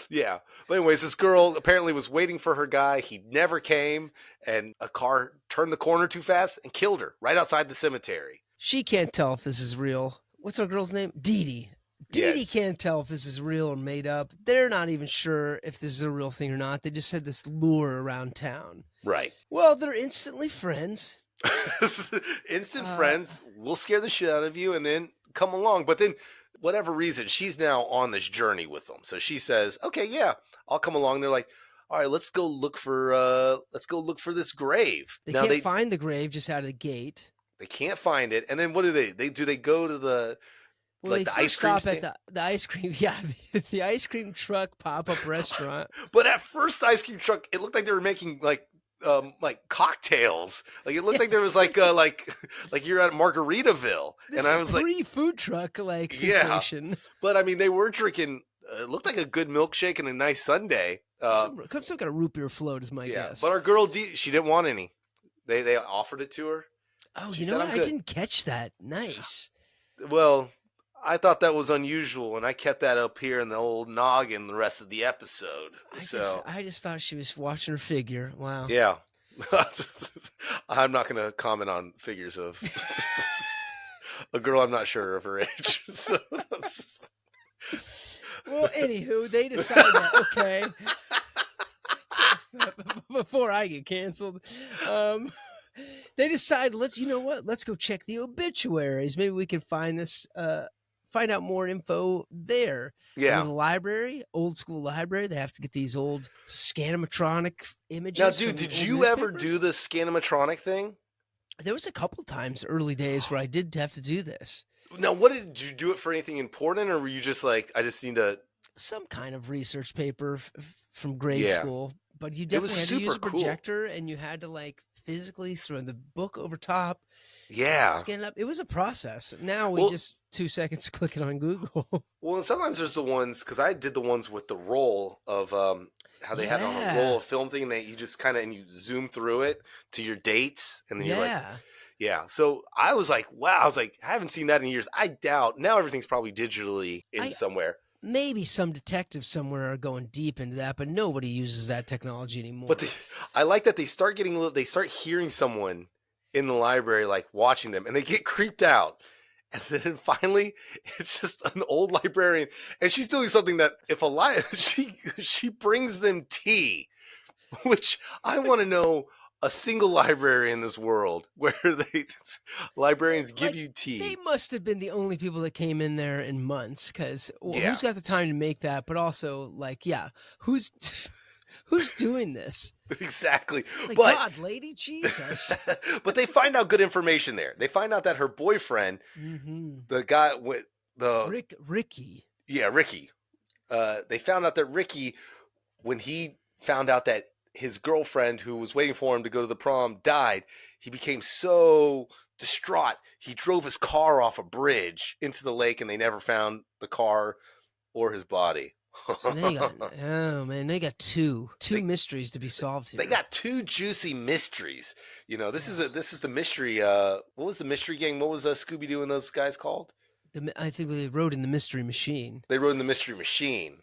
Yeah, but anyways, this girl apparently was waiting for her guy. He never came, and a car turned the corner too fast and killed her right outside the cemetery. She can't tell if this is real. What's our girl's name? Dee Dee. Dee Dee can't tell if this is real or made up. They're not even sure if this is a real thing or not. They just said this lure around town. Right. Well, they're instantly friends. Instant friends. We'll scare the shit out of you and then come along. But then, whatever reason, she's now on this journey with them. So she says, okay, yeah, I'll come along. They're like, all right, let's go look for this grave. They can't find the grave just out of the gate. They can't find it. And then what do they go to the... Well, like they the ice cream stand? At the ice cream, the ice cream truck pop-up restaurant. But at first, the ice cream truck, it looked like they were making like cocktails. Like it looked like there was like you're at Margaritaville, and I was like food truck sensation. Yeah, but I mean, they were drinking. It looked like a good milkshake and a nice sundae. Some kind of root beer float is my guess. But our girl D, she didn't want any. They offered it to her. Oh, you know what? I didn't catch that. Nice. Well, I thought that was unusual, and I kept that up here in the old noggin the rest of the episode. I just thought she was watching her figure. Wow. Yeah. I'm not going to comment on figures of a girl I'm not sure of her age. So well, anywho, they decided that, okay, before I get canceled, they decided, let's go check the obituaries. Maybe we can find out more info there. Yeah. In the library, old school library, they have to get these old scanomatronic images. Now, dude, did you ever do the scanomatronic thing? There was a couple times early days where I did have to do this. Now, did you do it for anything important, or were you just like, I just need to... Some kind of research paper from grade school. But you definitely had to use a projector, and you had to physically throwing the book over top. Yeah. Scan it up. It was a process. Now we just 2 seconds click it on Google. Well, and sometimes there's the ones, because I did the ones with the roll of how they had it on a roll of film thing, that you just kind of, and you zoom through it to your dates, and then you're like, yeah. So I was like, wow, I haven't seen that in years. I doubt, now everything's probably digitally in somewhere. Maybe some detectives somewhere are going deep into that, but nobody uses that technology anymore. But I like that they start hearing someone in the library, like watching them, and they get creeped out. And then finally, it's just an old librarian, and she's doing something that she brings them tea, which I want to know a single library in this world where librarians give you tea. They must have been the only people that came in there in months, because who's got the time to make that? But also, who's doing this? Exactly. God, lady, Jesus. But they find out good information there. They find out that her boyfriend, the guy with the Ricky. Yeah, Ricky. They found out that Ricky, when he found out that his girlfriend who was waiting for him to go to the prom died, he became so distraught. He drove his car off a bridge into the lake, and they never found the car or his body. So they got two mysteries to be solved here. They got 2 juicy mysteries. This is the mystery. What was the mystery gang? What was Scooby-Doo and those guys called? I think they rode in the Mystery Machine. They rode in the Mystery Machine.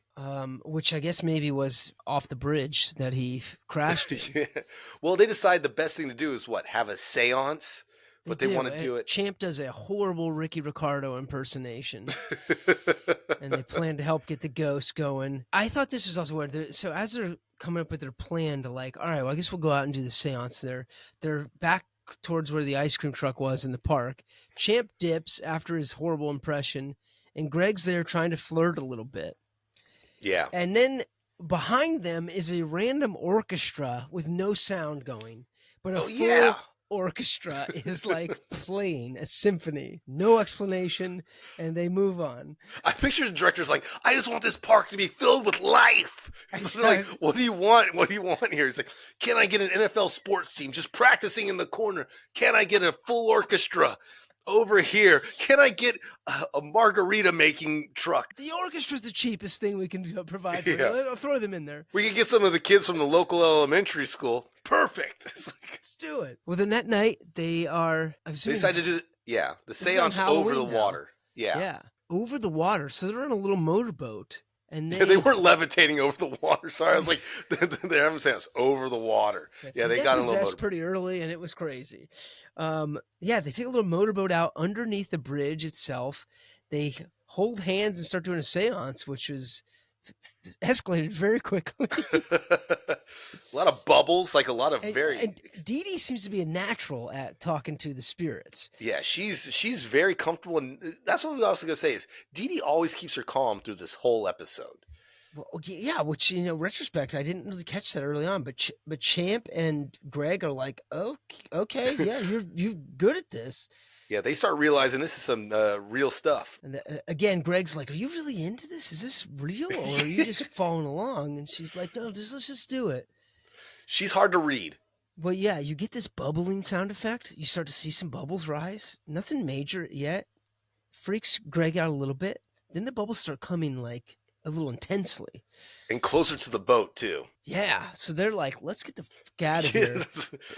Which I guess maybe was off the bridge that he crashed in. Yeah. Well, they decide the best thing to do is have a seance, but they want to do it. Champ does a horrible Ricky Ricardo impersonation, and they plan to help get the ghost going. I thought this was also weird. So as they're coming up with their plan to all right, well, I guess we'll go out and do the seance. They're back towards where the ice cream truck was in the park. Champ dips after his horrible impression, and Greg's there trying to flirt a little bit. Yeah. And then behind them is a random orchestra with no sound going, but a full orchestra is playing a symphony. No explanation, and they move on. I picture the director's like, I just want this park to be filled with life. So like, what do you want? What do you want here? He's like, can I get an NFL sports team just practicing in the corner? Can I get a full orchestra over here? Can I get a margarita making truck? The orchestra's the cheapest thing we can provide for you. I'll throw them in there. We can get some of the kids from the local elementary school. Perfect. Let's do it. Well, then that night they decide to do the seance over the water. Yeah, over the water. So they're on a little motorboat. And they weren't levitating over the water. Sorry, I was like, they're having a seance over the water. Yeah, they got a little motorboat pretty early, and it was crazy. They take a little motorboat out underneath the bridge itself. They hold hands and start doing a seance, which was escalated very quickly. A lot of bubbles, like a lot of and Dee Dee seems to be a natural at talking to the spirits. Yeah, she's very comfortable, and that's what we also gonna say is Dee Dee always keeps her calm through this whole episode. Well, yeah, which retrospect, I didn't really catch that early on, but Champ and Greg are like, okay, yeah, you're good at this. Yeah, they start realizing this is some real stuff. And again, Greg's like, are you really into this? Is this real, or are you just following along? And she's like, no, let's just do it. She's hard to read. Well, yeah, you get this bubbling sound effect. You start to see some bubbles rise. Nothing major yet. Freaks Greg out a little bit. Then the bubbles start coming a little intensely. And closer to the boat, too. Yeah. So they're like, let's get the fuck out of here.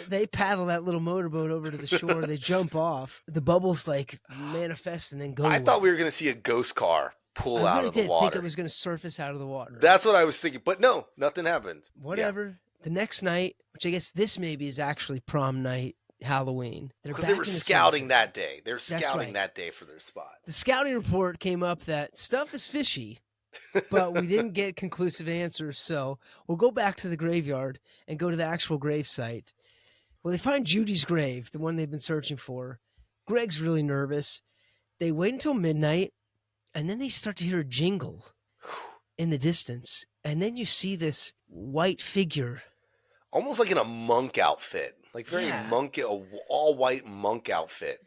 They paddle that little motorboat over to the shore. They jump off. The bubbles manifest and then go away. I thought we were going to see a ghost car pull out of the water. I think it was going to surface out of the water. That's what I was thinking. But no, nothing happened. Whatever. Yeah. The next night, which I guess this maybe is actually prom night, Halloween. Because they were scouting that day. They were scouting that day for their spot. The scouting report came up that stuff is fishy, but we didn't get conclusive answers. So we'll go back to the graveyard and go to the actual grave site. Well, they find Judy's grave, the one they've been searching for. Greg's really nervous. They wait until midnight, and then they start to hear a jingle in the distance. And then you see this white figure. Almost like in a monk outfit. Like very all white monk outfit.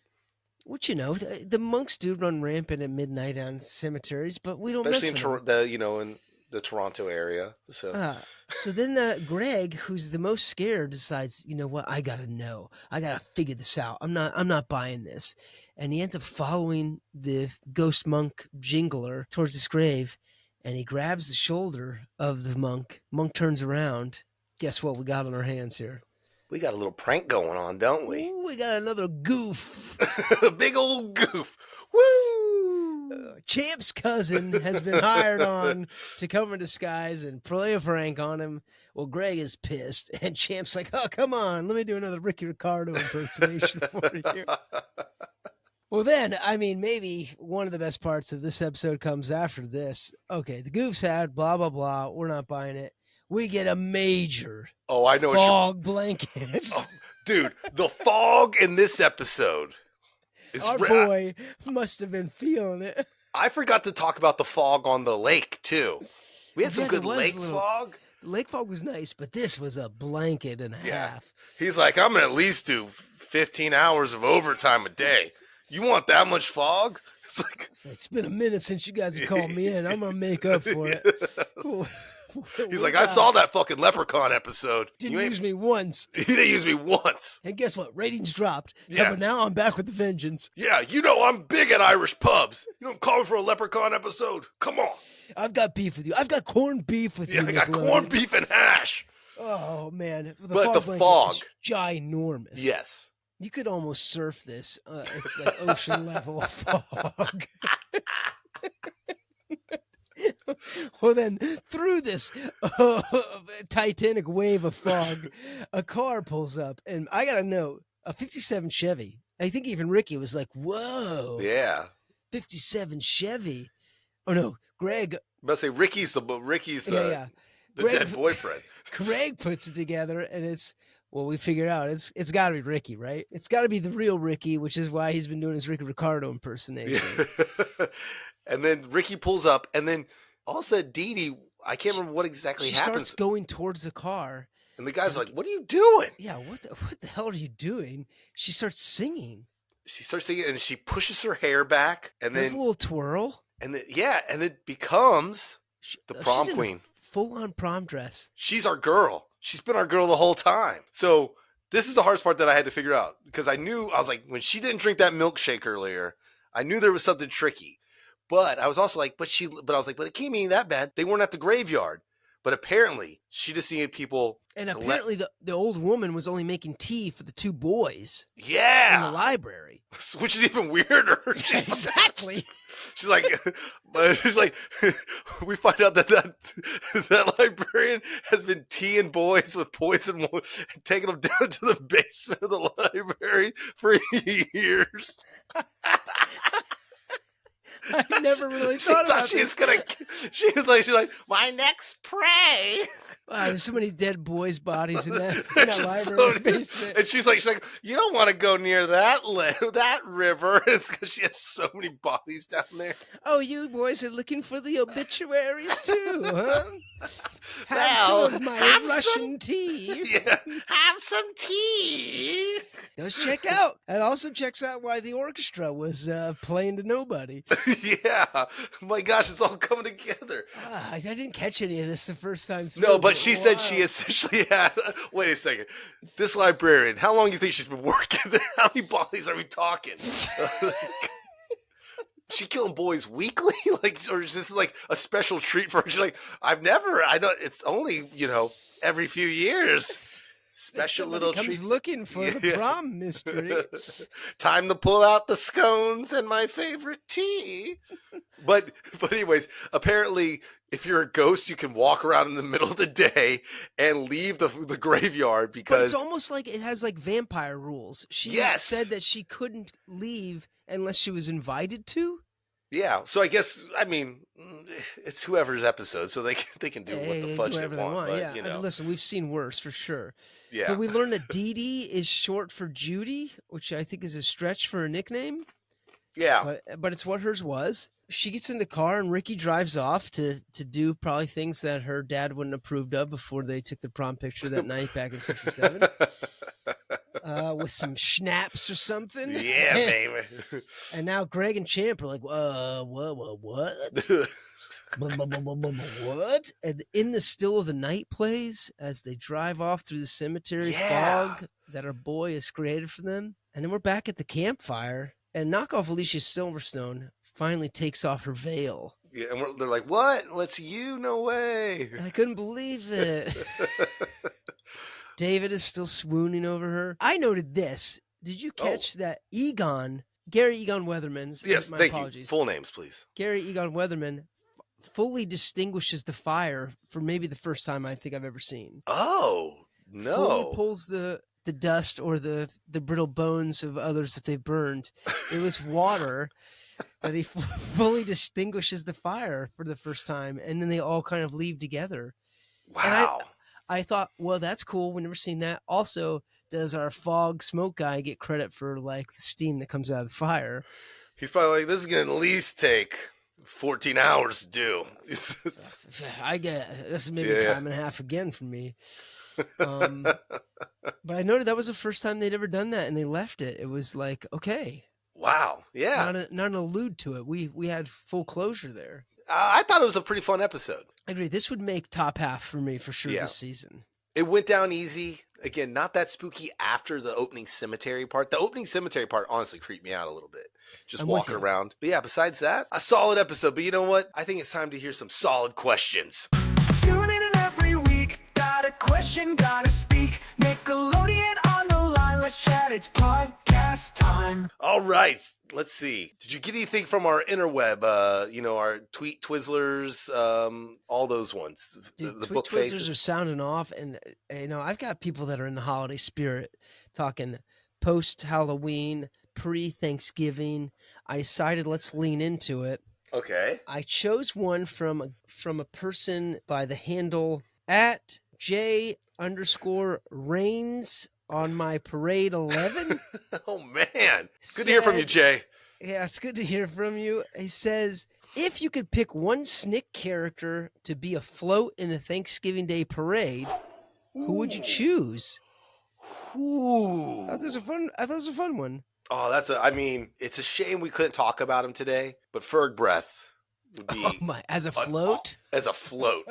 Which, the monks do run rampant at midnight on cemeteries, but we don't especially mess with them. in the Toronto area. So then Greg, who's the most scared, decides, you know what? I gotta know. I gotta figure this out. I'm not buying this. And he ends up following the ghost monk Jingler towards this grave, and he grabs the shoulder of the monk. Monk turns around. Guess what we got on our hands here? We got a little prank going on, don't we? Ooh, we got another goof. A big old goof. Woo! Champ's cousin has been hired on to come in disguise and play a prank on him. Well, Greg is pissed, and Champ's like, oh, come on, let me do another Ricky Ricardo impersonation for you. Well, then, I mean, maybe one of the best parts of this episode comes after this. Okay, the goof's had, blah, blah, blah. We're not buying it. We get a major fog blanket. Oh, dude, the fog in this episode. Our boy must have been feeling it. I forgot to talk about the fog on the lake, too. We had some good lake fog. Lake fog was nice, but this was a blanket and a half. He's like, I'm going to at least do 15 hours of overtime a day. You want that much fog? It's like, it's been a minute since you guys have called me in. I'm going to make up for it. He's like, I saw that fucking Leprechaun episode. Didn't use me once. He didn't use me once. And guess what? Ratings dropped. Yeah. But now I'm back with the vengeance. Yeah, you know I'm big at Irish pubs. You don't call me for a Leprechaun episode? Come on. I've got beef with you. I've got corned beef with you. Yeah, I got corned beef and hash. Oh, man. But the fog. Is ginormous. Yes. You could almost surf this. It's like ocean level of fog. Well, then, through this titanic wave of fog, a car pulls up. And I got to know, a 57 Chevy. I think even Ricky was like, whoa. Yeah. 57 Chevy. Oh, no. Greg. I'm about to say, Ricky's the dead boyfriend. Greg puts it together, and it's, well, we figured out it's got to be Ricky, right? It's got to be the real Ricky, which is why he's been doing his Ricky Ricardo impersonation. Yeah. And then Ricky pulls up, and then also Dee Dee, I can't remember what exactly happens. She starts going towards the car. And the guy's like, what are you doing? Yeah, what the hell are you doing? She starts singing. And she pushes her hair back. And There's then a little twirl. And then, and it becomes the prom queen. Full-on prom dress. She's our girl. She's been our girl the whole time. So this is the hardest part that I had to figure out. Because I was like, when she didn't drink that milkshake earlier, I knew there was something tricky. But I was also like, but it can't be that bad. They weren't at the graveyard. But apparently, she just needed people. And apparently, the old woman was only making tea for the two boys. Yeah. In the library. Which is even weirder. Exactly. She's like, we find out that librarian has been teeing boys with poison and taking them down to the basement of the library for years. I never really thought about this. She was like, my next prey. Wow, there's so many dead boys' bodies in that library basement. And she's like, you don't want to go near that river. It's because she has so many bodies down there. Oh, you boys are looking for the obituaries too, huh? Have some of my Russian tea. Yeah, have some tea. Goes check out. And also checks out why the orchestra was playing to nobody. Yeah. My gosh, it's all coming together. I didn't catch any of this the first time through. No, but she said she essentially had... Wait a second. This librarian, how long do you think she's been working there? How many bodies are we talking? She killing boys weekly? Or is this like a special treat for her? She's like, it's only, every few years. Special little treat. Looking for the prom mystery. Time to pull out the scones and my favorite tea. But anyways, apparently, if you're a ghost, you can walk around in the middle of the day and leave the graveyard because... But it's almost like it has like vampire rules. She said that she couldn't leave unless she was invited to. Yeah, so I guess, it's whoever's episode, so they can do what the fudge they want. But, yeah. Listen, we've seen worse for sure. Yeah. But we learned that Dee Dee is short for Judy, which I think is a stretch for a nickname. Yeah. But it's what hers was. She gets in the car and Ricky drives off to do probably things that her dad wouldn't have approved of before they took the prom picture that night back in '67. with some schnapps or something. Yeah, baby. And now Greg and Champ are like, what? What? And In the Still of the Night plays as they drive off through the cemetery fog that our boy has created for them. And then we're back at the campfire, and Knockoff Alicia Silverstone finally takes off her veil. Yeah, and they're like, what? What's you? No way. I couldn't believe it. David is still swooning over her. I noted this. Did you catch that Gary Egon Weatherman? Yes, my thank apologies. you. Full names, please. Gary Egon Weatherman fully distinguishes the fire for maybe the first time I think I've ever seen. Oh, no. Fully pulls the dust or the brittle bones of others that they've burned. It was water that he fully distinguishes the fire for the first time, and then they all kind of leave together. Wow. And I thought, well, that's cool. We've never seen that. Also, does our fog smoke guy get credit for like the steam that comes out of the fire? He's probably like, this is going to at least take 14 hours to do. I get this is maybe time and a half again for me. But I noted that was the first time they'd ever done that, and they left it. It was like, okay. Wow. Yeah. Not an allude to it. We had full closure there. I thought it was a pretty fun episode. I agree. This would make top half for me for sure this season. It went down easy. Again, not that spooky after the opening cemetery part. The opening cemetery part honestly creeped me out a little bit. Just walking around. But yeah, besides that, a solid episode. But you know what? I think it's time to hear some solid questions. Tune in every week. Got a question, gotta speak. Nickelodeon on the line. Let's chat. It's podcast time. All right. Let's see. Did you get anything from our interweb? Our tweet Twizzlers, all those ones. Dude, the tweet book Twizzlers faces are sounding off, and I've got people that are in the holiday spirit talking post Halloween, pre Thanksgiving. I decided let's lean into it. Okay. I chose one from a person by the handle at J_Rains on my parade 11. Oh man, good to hear from you, Jay. Yeah, it's good to hear from you. He says, if you could pick one Snick character to be a float in the Thanksgiving Day parade, who would you choose? Ooh. I thought it was a fun one. Oh, it's a shame we couldn't talk about him today, but Ferg Breath would be as a float? As a float.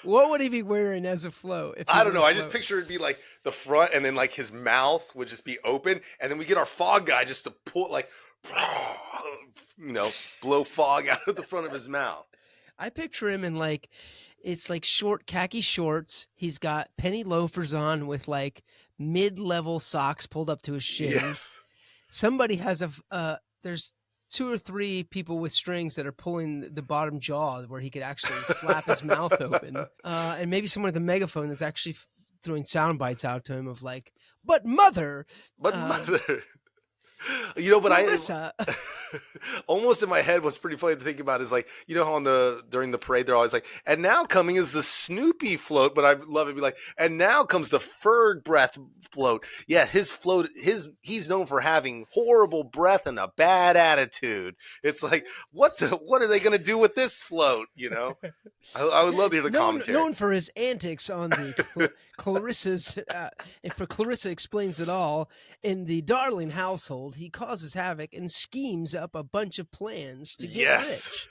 What would he be wearing as a float? I don't know. I just picture it'd be like the front, and then like his mouth would just be open, and then we get our fog guy just to pull blow fog out of the front of his mouth. I picture him in it's like short khaki shorts. He's got penny loafers on with like mid-level socks pulled up to his shins. Yes. Somebody has there's 2 or 3 people with strings that are pulling the bottom jaw where he could actually flap his mouth open. And maybe someone with a megaphone that's actually throwing sound bites out to him of like, but mother. Clarissa. Almost in my head, what's pretty funny to think about is like, how during the parade, they're always like, and now coming is the Snoopy float, but I love it be like, and now comes the Ferg Breath float. Yeah, his float, he's known for having horrible breath and a bad attitude. It's like, what are they going to do with this float? I would love to hear the commentary. Known for his antics on the Clarissa's, for Clarissa Explains It All, in the Darling household, he causes havoc and schemes up a bunch of plans to get rich.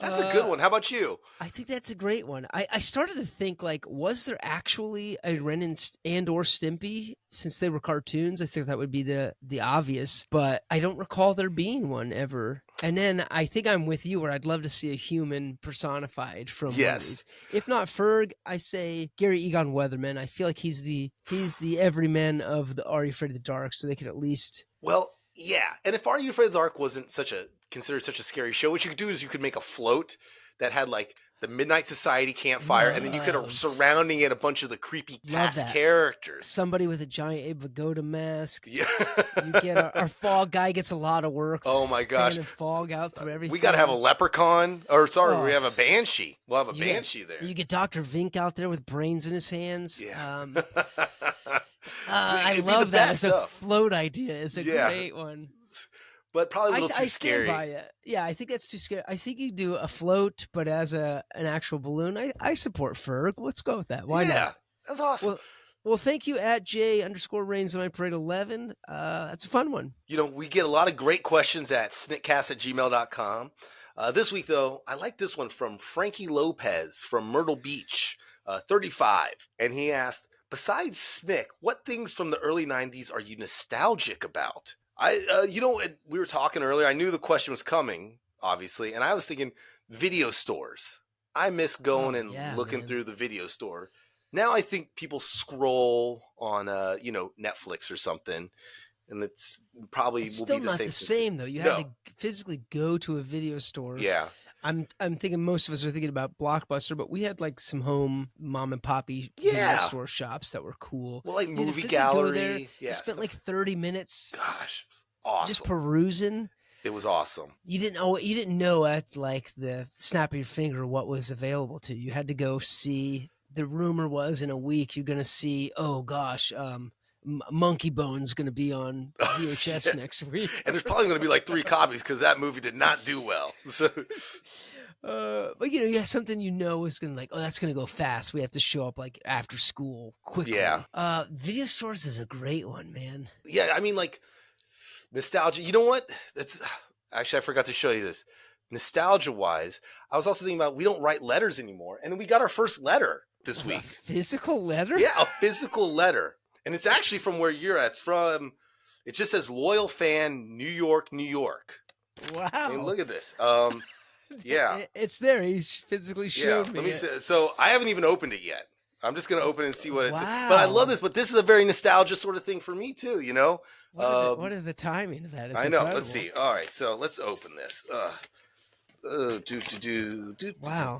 That's a good one. How about you? I think that's a great one. I started to think, like, was there actually a Ren and or Stimpy since they were cartoons? I think that would be the obvious, but I don't recall there being one ever. And then I think I'm with you where I'd love to see a human personified from movies. If not Ferg, I say Gary Egon Weatherman. I feel like he's the everyman of the Are You Afraid of the Dark, so they could at least... Well, yeah. And if Are You Afraid of the Dark wasn't considered such a scary show, what you could do is you could make a float that had like the Midnight Society campfire, and then you could have surrounding it a bunch of the creepy cast characters. Somebody with a giant Abe Vigoda mask. Yeah. You get our fog guy gets a lot of work. Oh my gosh. Fog out through everything. We got to have a leprechaun. We have a banshee. We'll have a banshee there. You get Dr. Vink out there with brains in his hands. Yeah. I love that as a float idea. It's a great one. but probably a little too I stand scary. by it. Yeah, I think that's too scary. I think you do a float, but as an actual balloon. I support Ferg. Let's go with that. Why not? That's awesome. Well, thank you at J_Rains on my parade 11. That's a fun one. We get a lot of great questions at snickcast@gmail.com. This week, though, I like this one from Frankie Lopez from Myrtle Beach, 35. And he asked, besides Snick, what things from the early 90s are you nostalgic about? We were talking earlier. I knew the question was coming, obviously. And I was thinking video stores. I miss going looking through the video store. Now I think people scroll on, Netflix or something. And it's probably It's will still be the not same. the same though. You had to physically go to a video store. Yeah. I'm thinking most of us are thinking about Blockbuster, but we had like some home mom and poppy video store shops that were cool. Well, like You had to movie physically gallery. Go there. Yeah, You spent like 30 minutes. Gosh, it was awesome. Just perusing. It was awesome. You didn't know at like the snap of your finger what was available to you. You had to go see. The rumor was in a week you're going to see. Oh gosh. Monkey Bone's going to be on VHS next week. And there's probably going to be like 3 copies because that movie did not do well. So, but something is going to like, oh, that's going to go fast. We have to show up like after school quickly. Yeah. Video stores is a great one, man. Yeah. I mean, like nostalgia. You know what? Actually, I forgot to show you this. Nostalgia wise, I was also thinking about, we don't write letters anymore. And we got our first letter this week. A physical letter? Yeah. A physical letter. And it's actually from where you're at. It's from, it just says loyal fan, New York, New York. Wow. And look at this. Yeah. It's there. He's physically showed me. Let me see. So I haven't even opened it yet. I'm just going to open it and see what it's. Wow. But I love this. But this is a very nostalgia sort of thing for me too, What are the timing of that? It's I know. incredible. Let's see. All right. So let's open this. Wow.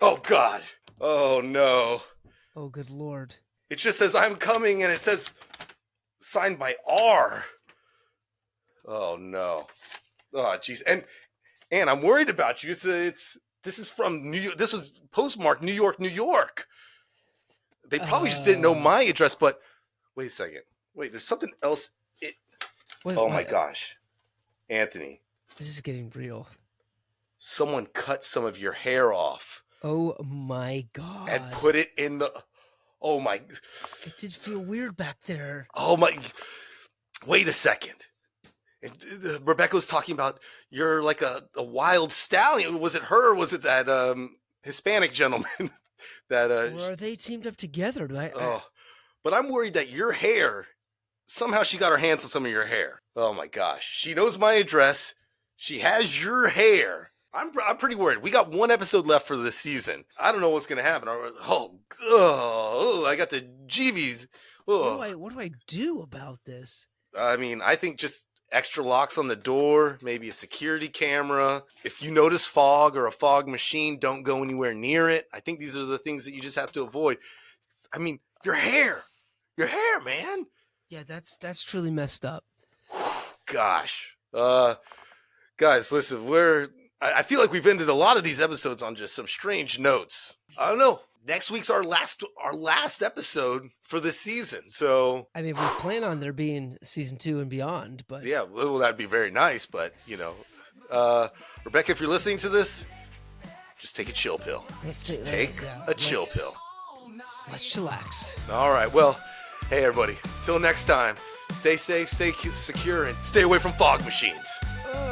Oh, God. Oh, no. Oh, good Lord. It just says, I'm coming, and it says, signed by R. Oh, no. Oh, jeez. And I'm worried about you. This is from New York. This was postmarked New York, New York. They probably just didn't know my address, but wait a second. Wait, there's something else. My gosh. Anthony. This is getting real. Someone cut some of your hair off. Oh my God. And put it in the. Oh my. It did feel weird back there. Oh my. Wait a second. Rebecca was talking about you're like a wild stallion. Was it her or was it that Hispanic gentleman? Or are they teamed up together? But I'm worried that your hair, somehow she got her hands on some of your hair. Oh my gosh. She knows my address. She has your hair. I'm pretty worried. We got 1 episode left for this season. I don't know what's going to happen. I got the jeebies. What do I do about this? I mean, I think just extra locks on the door, maybe a security camera. If you notice fog or a fog machine, don't go anywhere near it. I think these are the things that you just have to avoid. I mean, your hair, man. Yeah, that's truly messed up. Gosh. Guys, listen, I feel like we've ended a lot of these episodes on just some strange notes. I don't know. Next week's our last episode for the season. So I mean, we plan on there being season 2 and beyond, but yeah, well, that'd be very nice. But Rebecca, if you're listening to this, just take a chill pill. Take a chill pill. Let's chillax. All right. Well, hey everybody. Till next time, stay safe, stay secure, and stay away from fog machines. Oh.